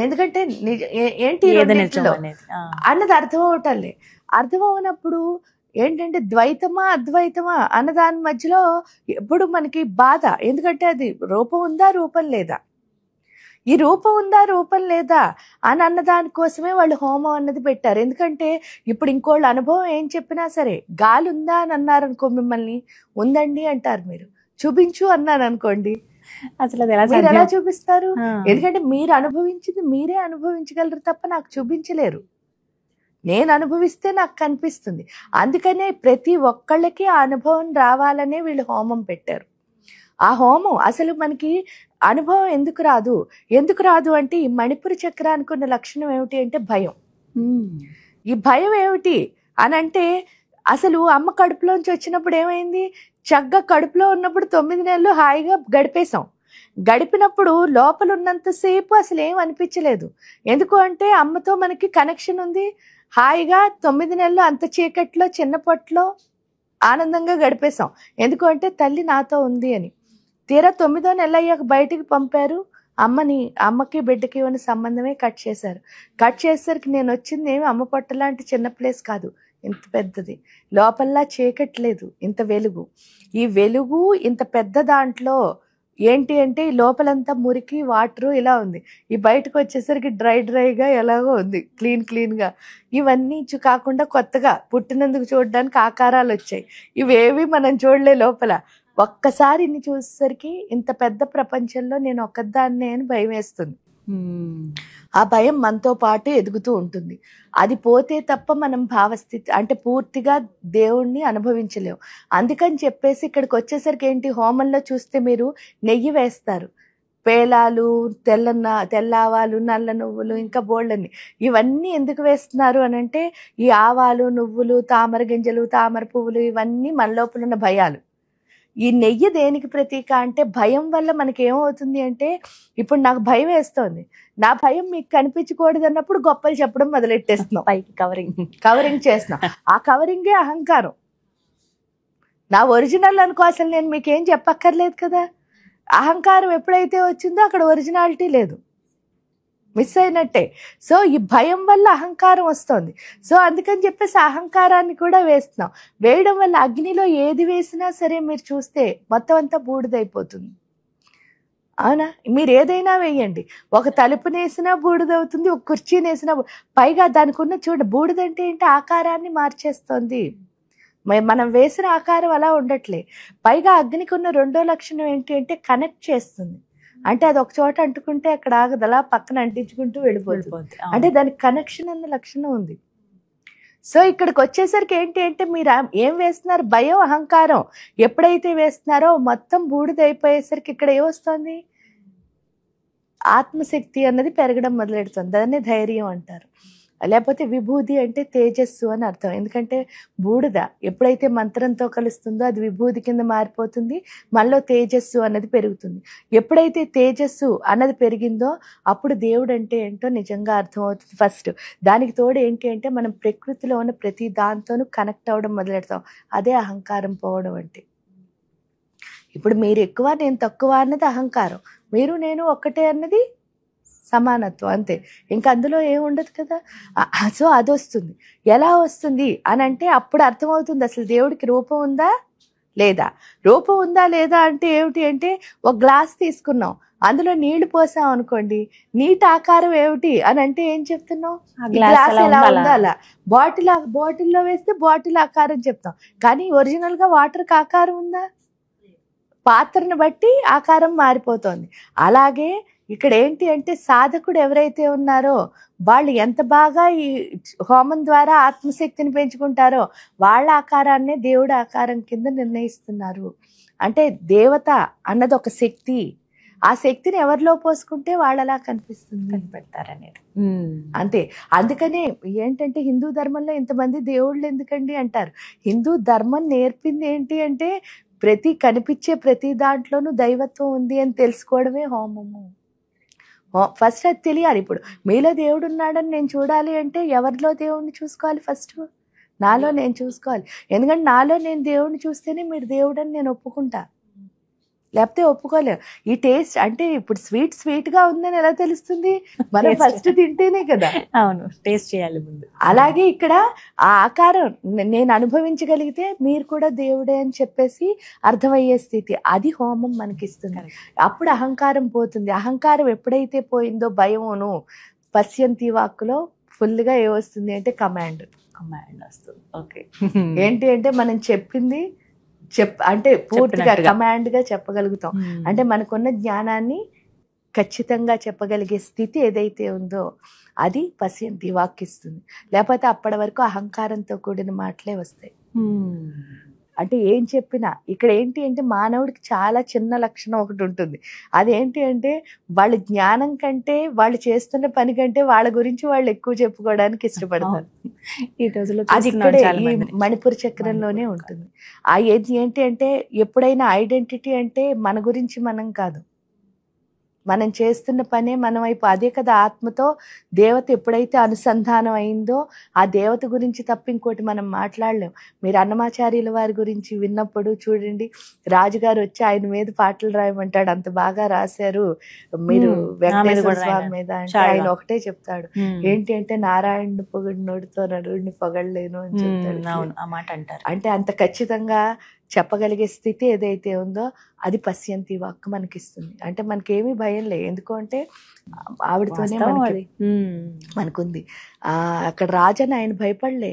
ఎందుకంటే ఏంటి అన్నది అర్థం అవటంలే. అర్థం అవనప్పుడు ఏంటంటే ద్వైతమా అద్వైతమా అన్న దాని మధ్యలో ఎప్పుడు మనకి బాధ. ఎందుకంటే అది రూపం ఉందా రూపం లేదా, ఈ రూపం ఉందా రూపం లేదా అని అన్న దానికోసమే వాళ్ళు హోమం అన్నది పెట్టారు. ఎందుకంటే ఇప్పుడు ఇంకోళ్ళ అనుభవం ఏం చెప్పినా సరే, గాలి ఉందా అని అన్నారు అనుకో, మిమ్మల్ని ఉందండి అంటారు. మీరు చూపించు అన్నారు అనుకోండి, అసలు అది ఎలా చూపిస్తారు? ఎందుకంటే మీరు అనుభవించింది మీరే అనుభవించగలరు తప్ప నాకు చూపించలేరు. నేను అనుభవిస్తే నాకు కనిపిస్తుంది. అందుకనే ప్రతి ఒక్కళ్ళకి ఆ అనుభవం రావాలనే వీళ్ళు హోమం పెట్టారు. ఆ హోమం అసలు మనకి అనుభవం ఎందుకు రాదు అంటే ఈ మణిపుర చక్రానికి ఉన్న లక్షణం ఏమిటి అంటే భయం. ఈ భయం ఏమిటి అని అంటే అసలు అమ్మ కడుపులోంచి వచ్చినప్పుడు ఏమైంది, చక్కగా కడుపులో ఉన్నప్పుడు 9 నెలలు హాయిగా గడిపినప్పుడు లోపల ఉన్నంతసేపు అసలు ఏం అనిపించలేదు. ఎందుకు అంటే అమ్మతో మనకి కనెక్షన్ ఉంది. హాయిగా 9 నెలలు అంత చీకట్లో చిన్న పొట్లో ఆనందంగా గడిపేశాం. ఎందుకు అంటే తల్లి నాతో ఉంది అని. తీరా 9వ నెల అయ్యాక బయటికి పంపారు, అమ్మకి బిడ్డకి ఉన్న సంబంధమే కట్ చేశారు. కట్ చేసేసరికి నేను వచ్చింది ఏమి అమ్మ పొట్ట లాంటి చిన్న ప్లేస్ కాదు, ఇంత పెద్దది. లోపల్లా చీకట్లేదు, ఇంత వెలుగు. ఈ వెలుగు ఇంత పెద్ద దాంట్లో ఏంటి అంటే ఈ లోపలంతా మురికి వాటరు ఇలా ఉంది. ఈ బయటకు వచ్చేసరికి డ్రైగా ఎలాగో ఉంది, క్లీన్గా. ఇవన్నీ కాకుండా కొత్తగా పుట్టినందుకు చూడడానికి ఆకారాలు వచ్చాయి. ఇవేవి మనం చూడలే లోపల. ఒక్కసారి ఇన్ని చూసేసరికి ఇంత పెద్ద ప్రపంచంలో నేను ఒక్కదాన్నే అని భయం వేస్తుంది. ఆ భయం మనతో పాటు ఎదుగుతూ ఉంటుంది. అది పోతే తప్ప మనం భావస్థితి అంటే పూర్తిగా దేవుణ్ణి అనుభవించలేము. అందుకని చెప్పేసి ఇక్కడికి వచ్చేసరికి ఏంటి, హోమంలో చూస్తే మీరు నెయ్యి వేస్తారు, పేలాలు, తెల్లావాలు, నల్ల నువ్వులు, ఇంకా బోళ్ళని. ఇవన్నీ ఎందుకు వేస్తున్నారు అని అంటే ఈ ఆవాలు, నువ్వులు, తామర గింజలు, తామర పువ్వులు ఇవన్నీ మన లోపల ఉన్న భయాలు. ఈ నెయ్యి దేనికి ప్రతీక అంటే భయం వల్ల మనకి ఏమవుతుంది అంటే, ఇప్పుడు నాకు భయం వేస్తోంది, నా భయం మీకు కనిపించకూడదు అన్నప్పుడు గొప్పలు చెప్పడం మొదలెట్టేస్తున్నాం, పైకి కవరింగ్ చేస్తున్నాం. ఆ కవరింగే అహంకారం. నా ఒరిజినల్ అనుకో, అసలు నేను మీకేం చెప్పక్కర్లేదు కదా. అహంకారం ఎప్పుడైతే వచ్చిందో అక్కడ ఒరిజినాలిటీ లేదు, మిస్ అయినట్టే. సో ఈ భయం వల్ల అహంకారం వస్తుంది. సో అందుకని చెప్పేసి అహంకారాన్ని కూడా వేస్తున్నాం. వేయడం వల్ల అగ్నిలో ఏది వేసినా సరే మీరు చూస్తే మొత్తం అంతా బూడిదైపోతుంది. అవునా? మీరు ఏదైనా వేయండి, ఒక తలుపునేసినా బూడిదవుతుంది, ఒక కుర్చీనేసినా పైగా దానికి ఉన్న చూడ బూడిదంటే ఏంటి, ఆకారాన్ని మార్చేస్తుంది. మనం వేసిన ఆకారం అలా ఉండట్లే. పైగా అగ్నికి ఉన్న రెండో లక్షణం ఏంటి అంటే కనెక్ట్ చేస్తుంది. అంటే అది ఒక చోట అంటుకుంటే అక్కడ ఆగదు, అలా పక్కన అంటించుకుంటూ వెళ్ళిపోతుంది. అంటే దానికి కనెక్షన్ అన్న లక్షణం ఉంది. సో ఇక్కడికి వచ్చేసరికి ఏంటి అంటే మీరు ఏం వేస్తున్నారు, భయం, అహంకారం ఎప్పుడైతే వేస్తున్నారో మొత్తం బూడిదైపోయేసరికి ఇక్కడ ఏమొస్తుంది, ఆత్మశక్తి అన్నది పెరగడం మొదలెడుతుంది. దాన్ని ధైర్యం అంటారు. లేకపోతే విభూది అంటే తేజస్సు అని అర్థం. ఎందుకంటే బూడిద ఎప్పుడైతే మంత్రంతో కలుస్తుందో అది విభూది కింద మారిపోతుంది, మనలో తేజస్సు అన్నది పెరుగుతుంది. ఎప్పుడైతే తేజస్సు అన్నది పెరిగిందో అప్పుడు దేవుడు అంటే ఏంటో నిజంగా అర్థమవుతుంది ఫస్ట్. దానికి తోడు ఏంటి అంటే మనం ప్రకృతిలో ఉన్న ప్రతి దాంతోనూ కనెక్ట్ అవ్వడం మొదలెడతాం. అదే అహంకారం పోవడం అంటే. ఇప్పుడు మీరు ఎక్కువ నేను తక్కువ అన్నది అహంకారం, మీరు నేను ఒక్కటే అన్నది సమానత్వం, అంతే. ఇంకా అందులో ఏముండదు కదా. సో అది వస్తుంది. ఎలా వస్తుంది అని అంటే అప్పుడు అర్థమవుతుంది అసలు దేవుడికి రూపం ఉందా లేదా. రూపం ఉందా లేదా అంటే ఏమిటి అంటే, ఒక గ్లాస్ తీసుకున్నాం, అందులో నీళ్లు పోసాం అనుకోండి, నీటి ఆకారం ఏమిటి అని అంటే ఏం చెప్తున్నాం, గ్లాస్ ఎలా ఉండాలా. బాటిల్లో వేస్తే బాటిల్ ఆకారం చెప్తాం, కానీ ఒరిజినల్ గా వాటర్కి ఆకారం ఉందా, పాత్రను బట్టి ఆకారం మారిపోతుంది. అలాగే ఇక్కడ ఏంటి అంటే సాధకుడు ఎవరైతే ఉన్నారో వాళ్ళు ఎంత బాగా ఈ హోమం ద్వారా ఆత్మశక్తిని పెంచుకుంటారో వాళ్ళ ఆకారాన్నే దేవుడి ఆకారం కింద నిర్ణయిస్తున్నారు. అంటే దేవత అన్నది ఒక శక్తి, ఆ శక్తిని ఎవరిలో పోసుకుంటే వాళ్ళలా కనిపెడతారనేది అంతే. అందుకనే ఏంటంటే హిందూ ధర్మంలో ఇంతమంది దేవుళ్ళు ఎందుకండి అంటారు. హిందూ ధర్మం నేర్పింది ఏంటి అంటే ప్రతి కనిపించే ప్రతి దాంట్లోనూ దైవత్వం ఉంది అని తెలుసుకోవడమే హోమము. ఫస్ట్ అది తెలియాలి. ఇప్పుడు మీలో దేవుడు ఉన్నాడని నేను చూడాలి అంటే ఎవరిలో దేవుడిని చూసుకోవాలి, ఫస్ట్ నాలో నేను చూసుకోవాలి. ఎందుకంటే నాలో నేను దేవుడిని చూస్తేనే మీరు దేవుడని నేను ఒప్పుకుంటా, లేకపోతే ఒప్పుకోలేము. ఈ టేస్ట్ అంటే ఇప్పుడు స్వీట్ గా ఉందని ఎలా తెలుస్తుంది, మనం ఫస్ట్ తింటేనే కదా. అవును, టేస్ట్ చేయాలి ముందు. అలాగే ఇక్కడ ఆ ఆకారం నేను అనుభవించగలిగితే మీరు కూడా దేవుడే అని చెప్పేసి అర్థమయ్యే స్థితి, అది హోమం మనకిస్తుంది. అప్పుడు అహంకారం పోతుంది. అహంకారం ఎప్పుడైతే పోయిందో భయమును పశ్యంతి వాక్కులో ఫుల్ గా ఏమొస్తుంది అంటే కమాండ్ వస్తుంది. ఓకే, ఏంటి అంటే మనం చెప్పింది అంటే పూర్తిగా కమాండ్ గా చెప్పగలుగుతాం. అంటే మనకున్న జ్ఞానాన్ని ఖచ్చితంగా చెప్పగలిగే స్థితి ఏదైతే ఉందో అది పశ్యంతి వాక్కిస్తుంది. లేకపోతే అప్పటి వరకు అహంకారంతో కూడిన మాటలే వస్తాయి. అంటే ఏం చెప్పినా ఇక్కడ ఏంటి అంటే మానవుడికి చాలా చిన్న లక్షణం ఒకటి ఉంటుంది. అదేంటి అంటే వాళ్ళ జ్ఞానం కంటే వాళ్ళు చేస్తున్న పని కంటే వాళ్ళ గురించి వాళ్ళు ఎక్కువ చెప్పుకోవడానికి ఇష్టపడతారు. ఈ రోజుల్లో అది ఇక్కడే ఈ మణిపూర్ చక్రంలోనే ఉంటుంది. ఆ ఏది ఏంటి అంటే ఎప్పుడైనా ఐడెంటిటీ అంటే మన గురించి మనం కాదు, మనం చేస్తున్న పనే మన వైపు. అదే కదా ఆత్మతో దేవత ఎప్పుడైతే అనుసంధానం అయిందో ఆ దేవత గురించి తప్ప ఇంకోటి మనం మాట్లాడలేం. మీరు అన్నమాచార్యుల వారి గురించి విన్నప్పుడు చూడండి, రాజుగారు వచ్చి ఆయన మీద పాటలు రాయమంటాడు, అంత బాగా రాశారు మీరు వెంకటేశ్వర స్వామి మీద అంటే ఆయన ఒకటే చెప్తాడు, ఏంటి అంటే నారాయణుని పొగిడినోడితో నరుడిని పొగడలేను అని చెప్తాడు. ఆ మాట అంటారు. అంటే అంత ఖచ్చితంగా చెప్పగలిగే స్థితి ఏదైతే ఉందో అది పశ్యంతి వాక్ మనకిస్తుంది. అంటే మనకేమీ భయం లేదు, ఎందుకు అంటే ఆవిడతోనే మనకుంది. అక్కడ రాజని ఆయన భయపడలే,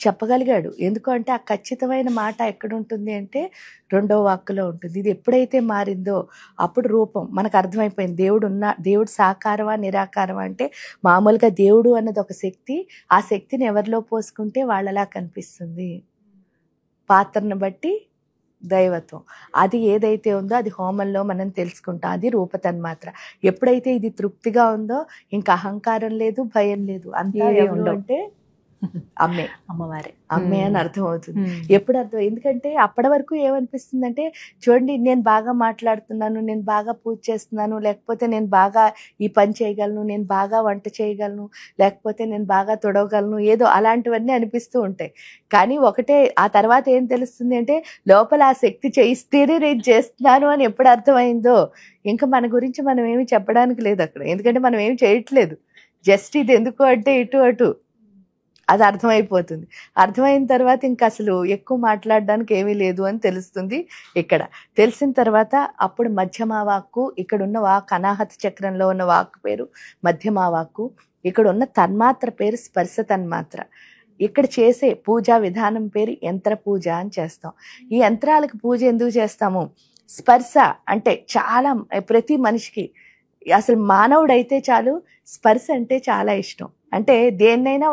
చెప్పగలిగాడు. ఎందుకు అంటే ఆ ఖచ్చితమైన మాట ఎక్కడ ఉంటుంది అంటే 2వ వాక్కులో ఉంటుంది. ఇది ఎప్పుడైతే మారిందో అప్పుడు రూపం మనకు అర్థమైపోయింది. దేవుడు సాకారమా నిరాకారమా అంటే మామూలుగా దేవుడు అన్నది ఒక శక్తి, ఆ శక్తిని ఎవరిలో పోసుకుంటే వాళ్ళలా కనిపిస్తుంది. పాత్రను బట్టి దైవత్వం అది ఏదైతే ఉందో అది హోమంలో మనం తెలుసుకుంటాం, అది రూపతన్మాత్ర. ఎప్పుడైతే ఇది తృప్తిగా ఉందో ఇంకా అహంకారం లేదు, భయం లేదు, అంతా ఎవరు అంటే అమ్మే అని అర్థం అవుతుంది. ఎప్పుడు అర్థం, ఎందుకంటే అప్పటి వరకు ఏమనిపిస్తుంది అంటే చూడండి నేను బాగా మాట్లాడుతున్నాను, నేను బాగా పూజ చేస్తున్నాను, లేకపోతే నేను బాగా ఈ పని చేయగలను, నేను బాగా వంట చేయగలను, లేకపోతే నేను బాగా తొడవగలను, ఏదో అలాంటివన్నీ అనిపిస్తూ ఉంటాయి. కానీ ఒకటే ఆ తర్వాత ఏం తెలుస్తుంది అంటే లోపల ఆ శక్తి చేయిస్తేనే నేను చేస్తున్నాను అని ఎప్పుడు అర్థమైందో ఇంకా మన గురించి మనం ఏమి చెప్పడానికి లేదు అక్కడ. ఎందుకంటే మనం ఏమి చేయట్లేదు, జస్ట్ ఇది ఎందుకు అంటే ఇటు అటు అది అర్థమైపోతుంది. అర్థమైన తర్వాత ఇంకా అసలు ఎక్కువ మాట్లాడడానికి ఏమీ లేదు అని తెలుస్తుంది. ఇక్కడ తెలిసిన తర్వాత అప్పుడు మధ్యమా వాక్కు, ఇక్కడ ఉన్న వాక్ అనాహత చక్రంలో ఉన్న వాక్కు పేరు మధ్యమా వాక్కు, ఇక్కడ ఉన్న తన్మాత్ర పేరు స్పర్శ తన్మాత్ర. ఇక్కడ చేసే పూజా విధానం పేరు యంత్ర పూజ అని చేస్తాం. ఈ యంత్రాలకు పూజ ఎందుకు చేస్తాము? స్పర్శ అంటే చాలా ప్రతి మనిషికి, అసలు మానవుడైతే చాలు స్పర్శ అంటే చాలా ఇష్టం. అంటే దేన్నైనా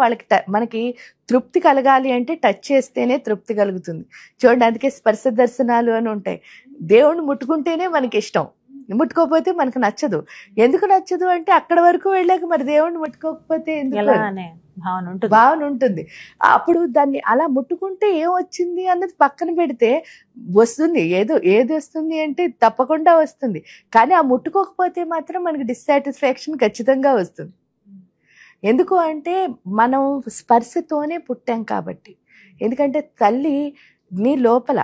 మనకి తృప్తి కలగాలి అంటే టచ్ చేస్తేనే తృప్తి కలుగుతుంది. చూడండి, అందుకే స్పర్శ దర్శనాలు అని ఉంటాయి. దేవుణ్ణి ముట్టుకుంటేనే మనకి ఇష్టం, ముట్టుకోకపోతే మనకు నచ్చదు. ఎందుకు నచ్చదు అంటే అక్కడ వరకు వెళ్ళాక మరి దేవుణ్ణి ముట్టుకోకపోతే ఎందుకు భావన ఉంటుంది. అప్పుడు దాన్ని అలా ముట్టుకుంటే ఏమొచ్చింది అన్నది పక్కన పెడితే వస్తుంది, ఏది వస్తుంది అంటే తప్పకుండా వస్తుంది. కానీ ఆ ముట్టుకోకపోతే మాత్రం మనకి డిస్సాటిస్ఫాక్షన్ ఖచ్చితంగా వస్తుంది. ఎందుకు అంటే మనం స్పర్శతోనే పుట్టాం కాబట్టి. ఎందుకంటే తల్లి నీ లోపల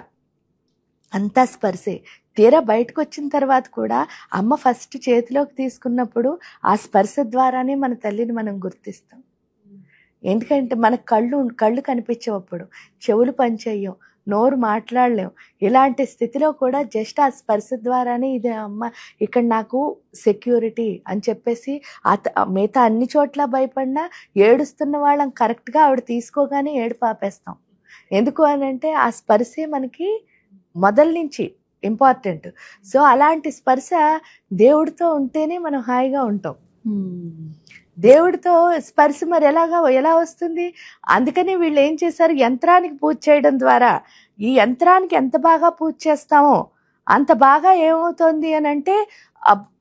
అంతా స్పర్శే. తీరా బయటకు వచ్చిన తర్వాత కూడా అమ్మ ఫస్ట్ చేతిలోకి తీసుకున్నప్పుడు ఆ స్పర్శ ద్వారానే మన తల్లిని మనం గుర్తిస్తాం. ఎందుకంటే మన కళ్ళు కనిపించవప్పుడు, చెవులు పనిచేయం, నోరు మాట్లాడలేం. ఇలాంటి స్థితిలో కూడా జస్ట్ ఆ స్పర్శ ద్వారానే ఇది అమ్మ ఇక్కడ నాకు సెక్యూరిటీ అని చెప్పేసి మిగతా అన్ని చోట్ల భయపడినా ఏడుస్తున్న వాళ్ళని కరెక్ట్గా ఆవిడ తీసుకోగానే ఏడుపు ఆపేస్తాం. ఎందుకు అని అంటే ఆ స్పర్శే మనకి మొదల నుంచి ఇంపార్టెంట్. సో అలాంటి స్పర్శ దేవుడితో ఉంటేనే మనం హాయిగా ఉంటాం. దేవుడితో స్పర్శ మరి ఎలా వస్తుంది? అందుకని వీళ్ళు ఏం చేశారు, యంత్రానికి పూజ చేయడం ద్వారా ఈ యంత్రానికి ఎంత బాగా పూజ చేస్తామో అంత బాగా ఏమవుతుంది అని అంటే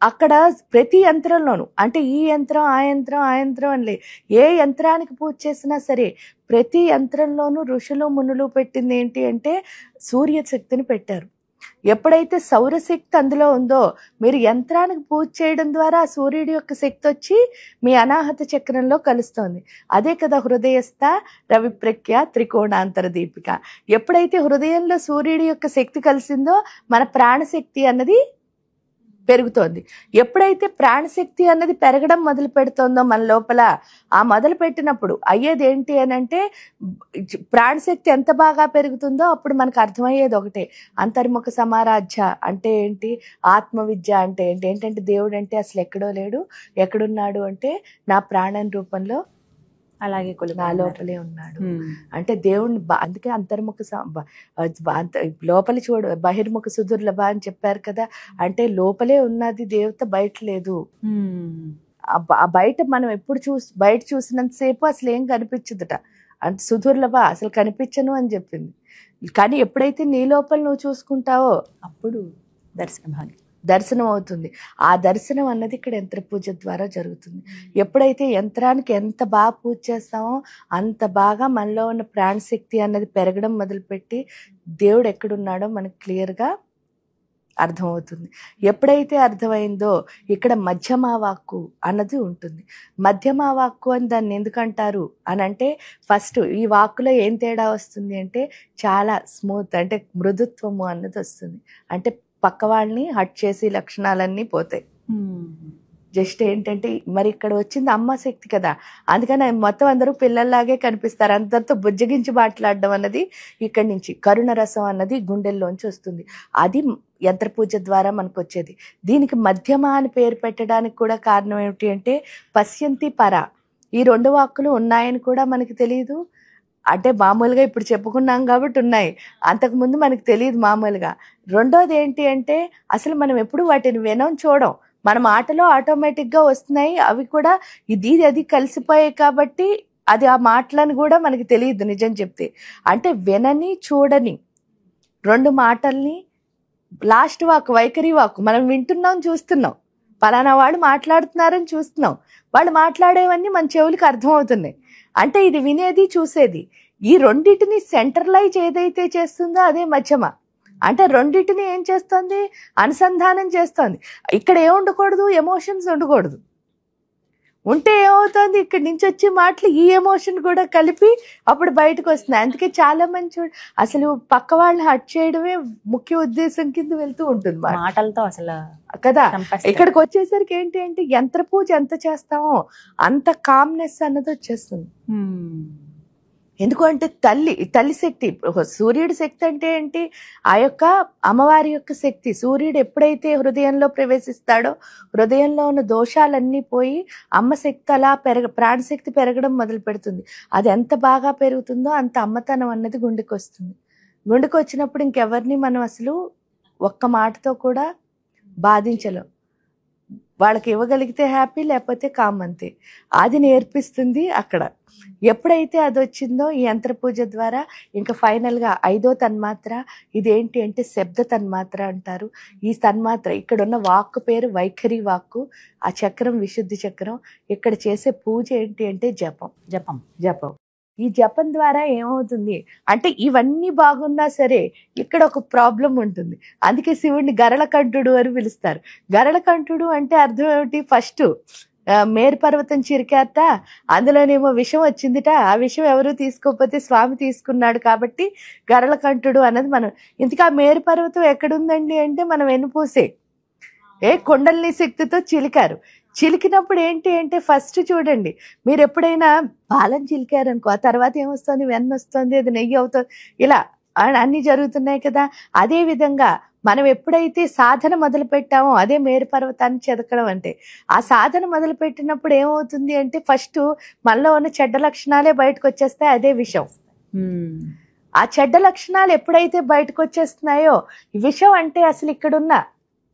అక్కడ ప్రతి యంత్రంలోనూ, అంటే ఈ యంత్రం ఆ యంత్రం అని ఏ యంత్రానికి పూజ చేసినా సరే ప్రతి యంత్రంలోనూ ఋషులు మునులు పెట్టింది ఏంటి అంటే సూర్య శక్తిని పెట్టారు. ఎప్పుడైతే సౌరశక్తి అందులో ఉందో మీరు యంత్రానికి పూజ చేయడం ద్వారా సూర్యుడి యొక్క శక్తి వచ్చి మీ అనాహత చక్రంలో కలుస్తోంది. అదే కదా హృదయస్థ రవిప్రఖ్య త్రికోణాంతర దీపిక. ఎప్పుడైతే హృదయంలో సూర్యుడి యొక్క శక్తి కలిసిందో మన ప్రాణశక్తి అన్నది పెరుగుతోంది. ఎప్పుడైతే ప్రాణశక్తి అన్నది పెరగడం మొదలు పెడుతోందో మన లోపల, ఆ మొదలు పెట్టినప్పుడు అయ్యేది ఏంటి అని అంటే ప్రాణశక్తి ఎంత బాగా పెరుగుతుందో అప్పుడు మనకు అర్థమయ్యేది ఒకటే, అంతర్ముఖ సమారాధ్య అంటే ఏంటి, ఆత్మవిద్య అంటే ఏంటంటే దేవుడు అంటే అసలు ఎక్కడో లేడు, ఎక్కడున్నాడు అంటే నా ప్రాణం రూపంలో అలాగే నా లోపలే ఉన్నాడు. అంటే దేవుణ్ణి అందుకే అంతర్ముఖ లోపలి చూడు బహిర్ముఖ సుదుర్లభ అని చెప్పారు కదా. అంటే లోపలే ఉన్నది దేవత, బయట లేదు. బయట మనం ఎప్పుడు బయట చూసినంతసేపు అసలు ఏం కనిపించదుట, అంటే సుదుర్లభ అసలు కనిపించను అని చెప్పింది. కానీ ఎప్పుడైతే నీ లోపల నువ్వు చూసుకుంటావో అప్పుడు దర్శనం అవుతుంది. ఆ దర్శనం అన్నది ఇక్కడ యంత్ర పూజ ద్వారా జరుగుతుంది. ఎప్పుడైతే యంత్రానికి ఎంత బాగా పూజ చేస్తామో అంత బాగా మనలో ఉన్న ప్రాణశక్తి అన్నది పెరగడం మొదలుపెట్టి దేవుడు ఎక్కడున్నాడో మనకు క్లియర్గా అర్థమవుతుంది. ఎప్పుడైతే అర్థమైందో ఇక్కడ మధ్యమా వాక్కు అన్నది ఉంటుంది. మధ్యమా వాక్కు అని దాన్ని ఎందుకంటారు అని అంటే, ఫస్ట్ ఈ వాక్కులో ఏం తేడా వస్తుంది అంటే చాలా స్మూత్, అంటే మృదుత్వము అన్నది వస్తుంది. అంటే పక్క వాళ్ళని హట్ చేసి లక్షణాలన్నీ పోతాయి. జస్ట్ ఏంటంటే మరి ఇక్కడ వచ్చింది అమ్మ శక్తి కదా, అందుకని మొత్తం అందరూ పిల్లల్లాగే కనిపిస్తారు. అందరితో బుజ్జగించి మాట్లాడడం అన్నది ఇక్కడి నుంచి కరుణ రసం అన్నది గుండెల్లోంచి వస్తుంది. అది యంత్ర పూజ ద్వారా మనకు వచ్చేది. దీనికి మధ్యమ అని పేరు పెట్టడానికి కూడా కారణం ఏమిటి అంటే, పశ్యంతి పర, ఈ 2 వాక్కులు ఉన్నాయని కూడా మనకి తెలియదు. అంటే మామూలుగా ఇప్పుడు చెప్పుకున్నాం కాబట్టి ఉన్నాయి, అంతకుముందు మనకు తెలియదు మామూలుగా. రెండోది ఏంటి అంటే, అసలు మనం ఎప్పుడు వాటిని వినం, చూడం. మన మాటలో ఆటోమేటిక్గా వస్తున్నాయి, అవి కూడా ఇది అది కలిసిపోయాయి కాబట్టి అది ఆ మాటలని కూడా మనకి తెలియదు నిజం చెప్తే. అంటే వినని చూడని 2 మాటల్ని, లాస్ట్ వాక్ వైఖరి వాక్, మనం వింటున్నాం చూస్తున్నాం, పలానా వాళ్ళు మాట్లాడుతున్నారని చూస్తున్నాం, వాళ్ళు మాట్లాడేవన్నీ మన చెవులకి అర్థమవుతున్నాయి. అంటే ఇది వినేది చూసేది. ఈ రెండింటిని సెంట్రలైజ్ ఏదైతే చేస్తుందో అదే మధ్యమ. అంటే రెండింటిని ఏం చేస్తుంది, అనుసంధానం చేస్తుంది. ఇక్కడ ఏం ఉండకూడదు, ఎమోషన్స్ ఉండకూడదు. ఉంటే ఏమవుతుంది, ఇక్కడి నుంచి వచ్చే మాటలు ఈ ఎమోషన్ కూడా కలిపి అప్పుడు బయటకు వస్తుంది. అందుకే చాలా మంది అసలు పక్క వాళ్ళని హట్ చేయడమే ముఖ్య ఉద్దేశం కింద వెళ్తూ ఉంటుంది మాటలతో అసలు కదా. ఇక్కడికి వచ్చేసరికి ఏంటి అంటే, యంత్ర పూజ ఎంత చేస్తామో అంత కామ్నెస్ అన్నది వచ్చేస్తుంది. ఎందుకంటే తల్లి శక్తి, సూర్యుడి శక్తి అంటే ఏంటి, ఆ యొక్క అమ్మవారి యొక్క శక్తి. సూర్యుడు ఎప్పుడైతే హృదయంలో ప్రవేశిస్తాడో హృదయంలో ఉన్న దోషాలన్నీ పోయి అమ్మ శక్తి అలా ప్రాణశక్తి పెరగడం మొదలు పెడుతుంది. అది ఎంత బాగా పెరుగుతుందో అంత అమ్మతనం అన్నది గుండెకి వస్తుంది. గుండెకి వచ్చినప్పుడు ఇంకెవరిని మనం అసలు ఒక్క మాటతో కూడా బాధించలేం. వాళ్ళకి ఇవ్వగలిగితే హ్యాపీ, లేకపోతే కామ్, అంతే. అది నేర్పిస్తుంది అక్కడ. ఎప్పుడైతే అది వచ్చిందో ఈ యంత్ర పూజ ద్వారా ఇంకా ఫైనల్గా 5వ తన్మాత్ర, ఇదేంటి అంటే శబ్ద తన్మాత్ర అంటారు. ఈ తన్మాత్ర ఇక్కడ ఉన్న వాక్కు పేరు వైఖరి వాక్కు. ఆ చక్రం విశుద్ధి చక్రం. ఇక్కడ చేసే పూజ ఏంటి అంటే జపం. ఈ జపం ద్వారా ఏమవుతుంది అంటే, ఇవన్నీ బాగున్నా సరే ఇక్కడ ఒక ప్రాబ్లం ఉంటుంది. అందుకే శివుడిని గరళకంఠుడు అని పిలుస్తారు. గరళకంఠుడు అంటే అర్థం ఏమిటి, ఫస్ట్ మేరు పర్వతం చిరికారట, అందులోనేమో విషం వచ్చిందిట. ఆ విషం ఎవరు తీసుకోకపోతే స్వామి తీసుకున్నాడు కాబట్టి గరళకంఠుడు అన్నది మనం. ఇంతకా మేరు పర్వతం ఎక్కడుందండి అంటే, మనం వెన్నుపూసే కొండల్ని శక్తితో చిలికినప్పుడు ఏంటి అంటే, ఫస్ట్ చూడండి, మీరు ఎప్పుడైనా పాలన చిలికారనుకో, ఆ తర్వాత ఏమొస్తుంది, వెన్న వస్తుంది, అది నెయ్యి అవుతుంది, ఇలా అన్ని జరుగుతున్నాయి కదా. అదే విధంగా మనం ఎప్పుడైతే సాధన మొదలు పెట్టామో, అదే మేరు పర్వతాన్ని చెదకడం అంటే, ఆ సాధన మొదలు పెట్టినప్పుడు ఏమవుతుంది అంటే, ఫస్ట్ మనలో ఉన్న చెడ్డ లక్షణాలే బయటకు వచ్చేస్తాయి, అదే విషం. ఆ చెడ్డ లక్షణాలు ఎప్పుడైతే బయటకు వచ్చేస్తున్నాయో, విషం అంటే అసలు ఇక్కడున్న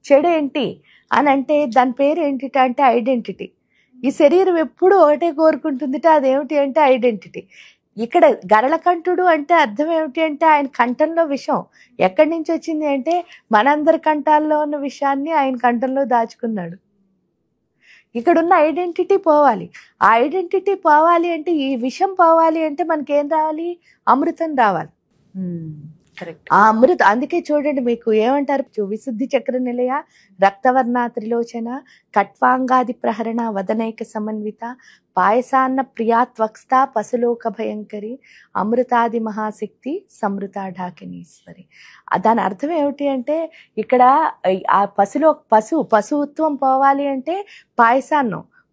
చెడు ఏంటి అని అంటే, దాని పేరు ఏంటి అంటే ఐడెంటిటీ. ఈ శరీరం ఎప్పుడు ఒకటే కోరుకుంటుందిట, అదేమిటి అంటే ఐడెంటిటీ. ఇక్కడ గరళకంఠుడు అంటే అర్థం ఏమిటి అంటే, ఆయన కంఠంలో విషం ఎక్కడి నుంచి వచ్చింది అంటే, మనందరి కంఠాల్లో ఉన్న విషయాన్ని ఆయన కంఠంలో దాచుకున్నాడు. ఇక్కడున్న ఐడెంటిటీ పోవాలి. ఆ ఐడెంటిటీ పోవాలి అంటే, ఈ విషం పోవాలి అంటే మనకేం రావాలి, అమృతం రావాలి. ఆ అమృత, అందుకే చూడండి మీకు ఏమంటారు, విశుద్ధి చక్ర నిలయ, రక్తవర్ణ త్రిలోచన, కట్వాంగాది ప్రహరణ, వదనైక సమన్విత, పాయసాన్న ప్రియాత్వక్స్త, పశులోక భయంకరి, అమృతాది మహాశక్తి, సమృతాఢాకినీశ్వరి. దాని అర్థం ఏమిటి అంటే, ఇక్కడ ఆ పశుత్వం పోవాలి అంటే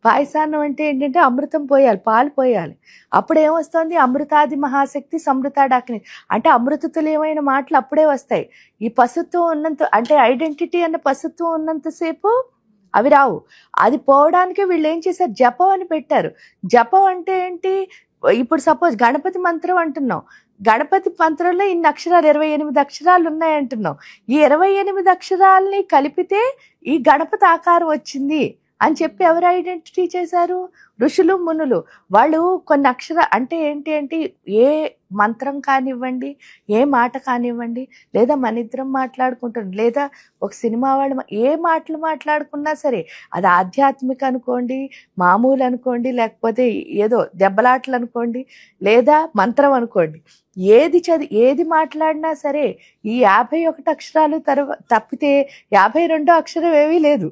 పాయసాన్నం అంటే ఏంటంటే అమృతం పోయాలి, పాలు పోయాలి. అప్పుడు ఏమొస్తుంది, అమృతాది మహాశక్తి, సమృతాడాకిని అంటే అమృతతుల్యమైన మాటలు అప్పుడే వస్తాయి. ఈ పశుత్వం ఉన్నంత, అంటే ఐడెంటిటీ అన్న పశుత్వం ఉన్నంతసేపు అవి రావు. అది పోవడానికి వీళ్ళు ఏం చేశారు, జపం అని పెట్టారు. జపం అంటే ఏంటి, ఇప్పుడు సపోజ్ గణపతి మంత్రం అంటున్నాం, గణపతి మంత్రంలో ఇన్ని అక్షరాలు 28 అక్షరాలు ఉన్నాయి అంటున్నాం. ఈ 28 అక్షరాలని కలిపితే ఈ గణపతి ఆకారం వచ్చింది అని చెప్పి ఎవరు ఐడెంటిటీ చేశారు? ఋషులు మునులు. వాళ్ళు కొన్ని అంటే ఏంటి అంటే ఏ మంత్రం కానివ్వండి, ఏ మాట కానివ్వండి, లేదా మన ఇద్దరం మాట్లాడుకుంటాం, లేదా ఒక సినిమా వాళ్ళు ఏ మాటలు మాట్లాడుకున్నా సరే, అది ఆధ్యాత్మిక అనుకోండి, మామూలు అనుకోండి, లేకపోతే ఏదో దెబ్బలాటలు అనుకోండి, లేదా మంత్రం అనుకోండి, ఏది మాట్లాడినా సరే ఈ 51 అక్షరాలు తప్పితే 52 అక్షరం ఏమీ లేదు.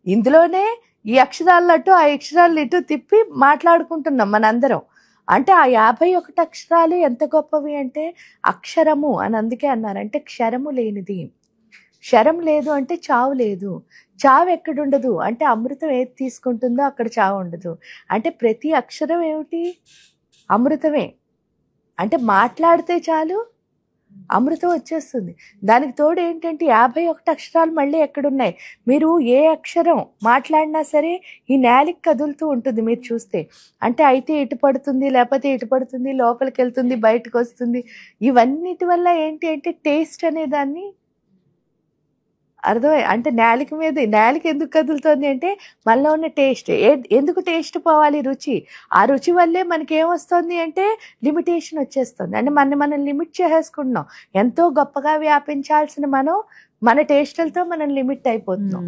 ఇందులోనే ఈ అక్షరాలు అటు ఆ అక్షరాలు ఇటు తిప్పి మాట్లాడుకుంటున్నాం మనందరం. అంటే ఆ 51 అక్షరాలు ఎంత గొప్పవి అంటే అక్షరము అని అందుకే అన్నారు. అంటే క్షరము లేనిది. క్షరం లేదు అంటే చావు లేదు. చావు ఎక్కడుండదు అంటే అమృతం ఏది తీసుకుంటుందో అక్కడ చావు ఉండదు. అంటే ప్రతి అక్షరం ఏమిటి? అమృతమే. అంటే మాట్లాడితే చాలు అమృతం వచ్చేస్తుంది. దానికి తోడు ఏంటంటే 51 అక్షరాలు మళ్ళీ ఎక్కడున్నాయి? మీరు ఏ అక్షరం మాట్లాడినా సరే ఈ నేలకి కదులుతూ ఉంటుంది మీరు చూస్తే. అంటే అయితే ఇటు పడుతుంది, లేకపోతే ఇటు పడుతుంది, లోపలికి వెళ్తుంది, బయటకు వస్తుంది. ఇవన్నిటి వల్ల ఏంటి అంటే టేస్ట్ అనే దాన్ని అర్థమై అంటే నేలకి ఎందుకు కదులుతుంది అంటే మనలో ఉన్న టేస్ట్. ఎందుకు టేస్ట్ పోవాలి? రుచి. ఆ రుచి వల్లే మనకి ఏమొస్తుంది అంటే లిమిటేషన్ వచ్చేస్తుంది. అంటే మనం లిమిట్ చేసేసుకుంటున్నాం. ఎంతో గొప్పగా వ్యాపించాల్సిన మన టేస్టులతో మనం లిమిట్ అయిపోతున్నాం.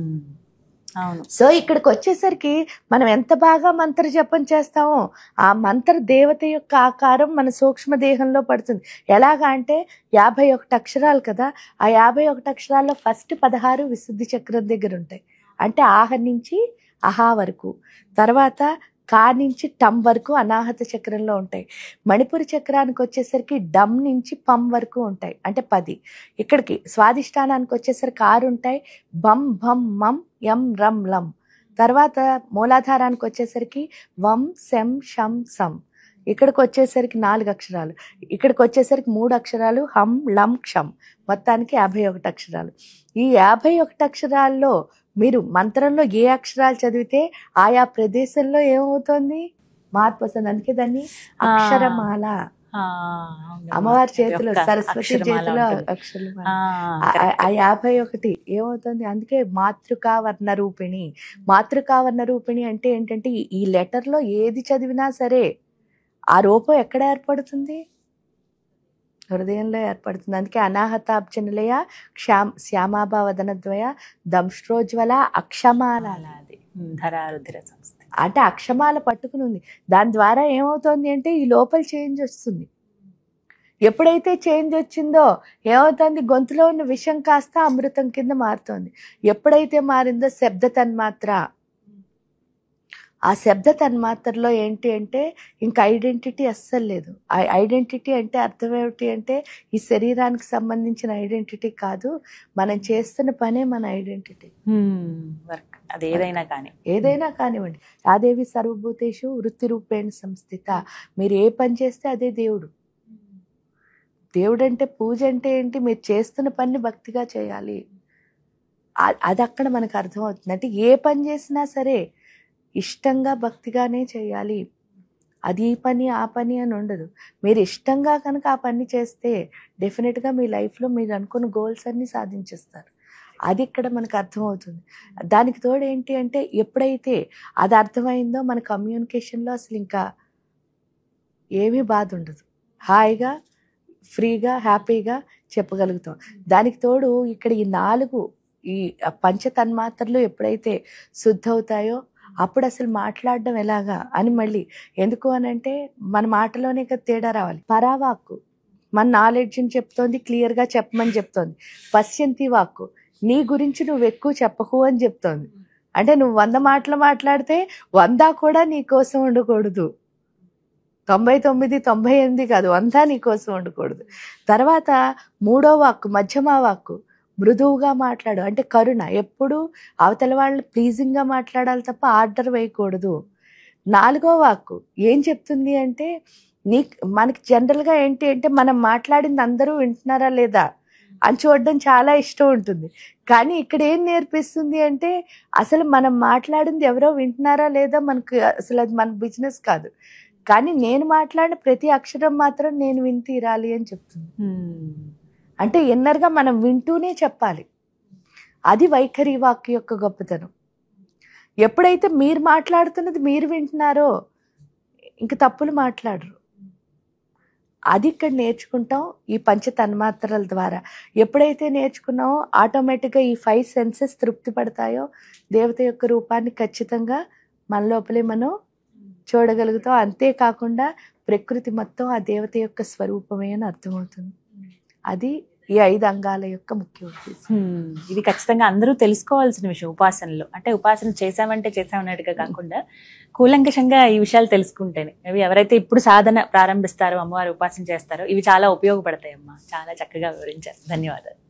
అవును. సో ఇక్కడికి వచ్చేసరికి మనం ఎంత బాగా మంత్ర జపం చేస్తామో ఆ మంత్ర దేవత యొక్క ఆకారం మన సూక్ష్మ దేహంలో పడుతుంది. ఎలాగా అంటే 51 అక్షరాలు కదా, ఆ 51 అక్షరాల్లో ఫస్ట్ 16 విశుద్ధి చక్రం దగ్గర ఉంటాయి. అంటే ఆహ నుంచి అహా వరకు, తర్వాత కా నుంచి టమ్ వరకు అనాహత చక్రంలో ఉంటాయి. మణిపురి చక్రానికి వచ్చేసరికి డమ్ నుంచి పం వరకు ఉంటాయి, అంటే 10. ఇక్కడికి స్వాదిష్టానానికి వచ్చేసరికి 6 ఉంటాయి. బం భం మం యం రం లం. తర్వాత మూలాధారానికి వచ్చేసరికి వం శం షం సం. ఇక్కడికి వచ్చేసరికి 4 అక్షరాలు. ఇక్కడికి వచ్చేసరికి 3 అక్షరాలు హం లం క్షం. మొత్తానికి 51 అక్షరాలు. ఈ 51 అక్షరాల్లో మీరు మంత్రంలో ఏ అక్షరాలు చదివితే ఆయా ప్రదేశంలో ఏమవుతుంది? మార్పు వస్తుంది. అందుకే దాన్ని అక్షరమాల. అమ్మవారి చేతిలో, సరస్వతి చేతిలో అక్షరమాల. ఆ 51 ఏమవుతుంది? అందుకే మాతృకావర్ణ రూపిణి. మాతృకావర్ణ రూపిణి అంటే ఏంటంటే ఈ లెటర్లో ఏది చదివినా సరే ఆ రూపం ఎక్కడ ఏర్పడుతుంది? హృదయంలో ఏర్పడుతుంది. అందుకే అనాహతాబ్జనిలయ శ్యామాభావదనద్వయ దంష్ట్రోజ్వల అక్షమాల. ధరారుధిర సంస్థ అంటే అక్షమాల పట్టుకుని ఉంది. దాని ద్వారా ఏమవుతుంది అంటే ఈ లోపల చేంజ్ వస్తుంది. ఎప్పుడైతే చేంజ్ వచ్చిందో ఏమవుతుంది? గొంతులో ఉన్న విషం కాస్త అమృతం కింద మారుతుంది. ఎప్పుడైతే మారిందో శబ్ద తన్మాత్ర, ఆ శబ్ద తన్మాత్రలో ఏంటి అంటే ఇంకా ఐడెంటిటీ అస్సలు లేదు. ఆ ఐడెంటిటీ అంటే అర్థం ఏమిటి అంటే ఈ శరీరానికి సంబంధించిన ఐడెంటిటీ కాదు, మనం చేస్తున్న పనే మన ఐడెంటిటీ. వర్క్ అది ఏదైనా కానివ్వండి. యాదేవి సర్వభూతేషు వృత్తి రూపేణ సంస్థిత. మీరు ఏ పని చేస్తే అదే దేవుడు. దేవుడు అంటే పూజ అంటే ఏంటి? మీరు చేస్తున్న పని భక్తిగా చేయాలి. అది అక్కడ మనకు అర్థమవుతుంది. అంటే ఏ పని చేసినా సరే ఇష్టంగా భక్తిగానే చేయాలి. అది ఈ పని ఆ పని అని ఉండదు. మీరు ఇష్టంగా కనుక ఆ పని చేస్తే డెఫినెట్గా మీ లైఫ్లో మీరు అనుకున్న గోల్స్ అన్నీ సాధించేస్తారు. అది ఇక్కడ మనకు అర్థమవుతుంది. దానికి తోడు ఏంటి అంటే ఎప్పుడైతే అది అర్థమైందో మన కమ్యూనికేషన్లో అసలు ఇంకా ఏమీ బాధ ఉండదు. హాయిగా ఫ్రీగా హ్యాపీగా చెప్పగలుగుతాం. దానికి తోడు ఇక్కడ ఈ 4 ఈ పంచతన్మాత్రలు ఎప్పుడైతే శుద్ధ అవుతాయో అప్పుడు అసలు మాట్లాడడం ఎలాగా అని మళ్ళీ ఎందుకు అనంటే మన మాటలోనే కదా తేడా రావాలి. పరావాక్కు మన నాలెడ్జ్ని చెప్తోంది, క్లియర్గా చెప్పమని చెప్తోంది. పశ్యంతి వాక్కు నీ గురించి నువ్వు ఎక్కువ చెప్పకు అని చెప్తోంది. అంటే నువ్వు 100 మాటలు మాట్లాడితే 100 కూడా నీ కోసం ఉండకూడదు. 99, 98 కాదు, 100 నీ కోసం ఉండకూడదు. తర్వాత 3వ వాక్కు మధ్యమ వాక్కు మృదువుగా మాట్లాడు, అంటే కరుణ. ఎప్పుడు అవతల వాళ్ళు ప్లీజింగ్గా మాట్లాడాలి తప్ప ఆర్డర్ వేయకూడదు. 4వ వాక్కు ఏం చెప్తుంది అంటే మనకి జనరల్గా ఏంటి అంటే మనం మాట్లాడింది అందరూ వింటున్నారా లేదా అని చూడడం చాలా ఇష్టం ఉంటుంది. కానీ ఇక్కడ ఏం నేర్పిస్తుంది అంటే అసలు మనం మాట్లాడింది ఎవరో వింటున్నారా లేదా మనకు అసలు అది మన బిజినెస్ కాదు. కానీ నేను మాట్లాడిన ప్రతి అక్షరం మాత్రం నేను విని తీరాలి అని చెప్తుంది. అంటే ఇన్నర్గా మనం వింటూనే చెప్పాలి. అది వైఖరి వాక్కు యొక్క గొప్పతనం. ఎప్పుడైతే మీరు మాట్లాడుతున్నది మీరు వింటున్నారో ఇంక తప్పులు మాట్లాడరు. అది ఇక్కడ నేర్చుకుంటాం ఈ పంచ తన్మాత్రల ద్వారా. ఎప్పుడైతే నేర్చుకున్నామో ఆటోమేటిక్గా ఈ 5 సెన్సెస్ తృప్తి పడతాయో దేవత యొక్క రూపాన్ని ఖచ్చితంగా మన లోపలే మనం చూడగలుగుతాం. అంతేకాకుండా ప్రకృతి మొత్తం ఆ దేవత యొక్క స్వరూపమే అని అర్థమవుతుంది. అది ఈ 5 అంగాల యొక్క ముఖ్య ఉద్దేశం. ఇది ఖచ్చితంగా అందరూ తెలుసుకోవాల్సిన విషయం ఉపాసనలో. అంటే ఉపాసన చేసామంటే చేసామన్నట్టుగా కాకుండా కూలంకషంగా ఈ విషయాలు తెలుసుకుంటేనే అవి ఎవరైతే ఇప్పుడు సాధన ప్రారంభిస్తారో, అమ్మవారి ఉపాసన చేస్తారో ఇవి చాలా ఉపయోగపడతాయి. అమ్మా చాలా చక్కగా వివరించారు. ధన్యవాదాలు.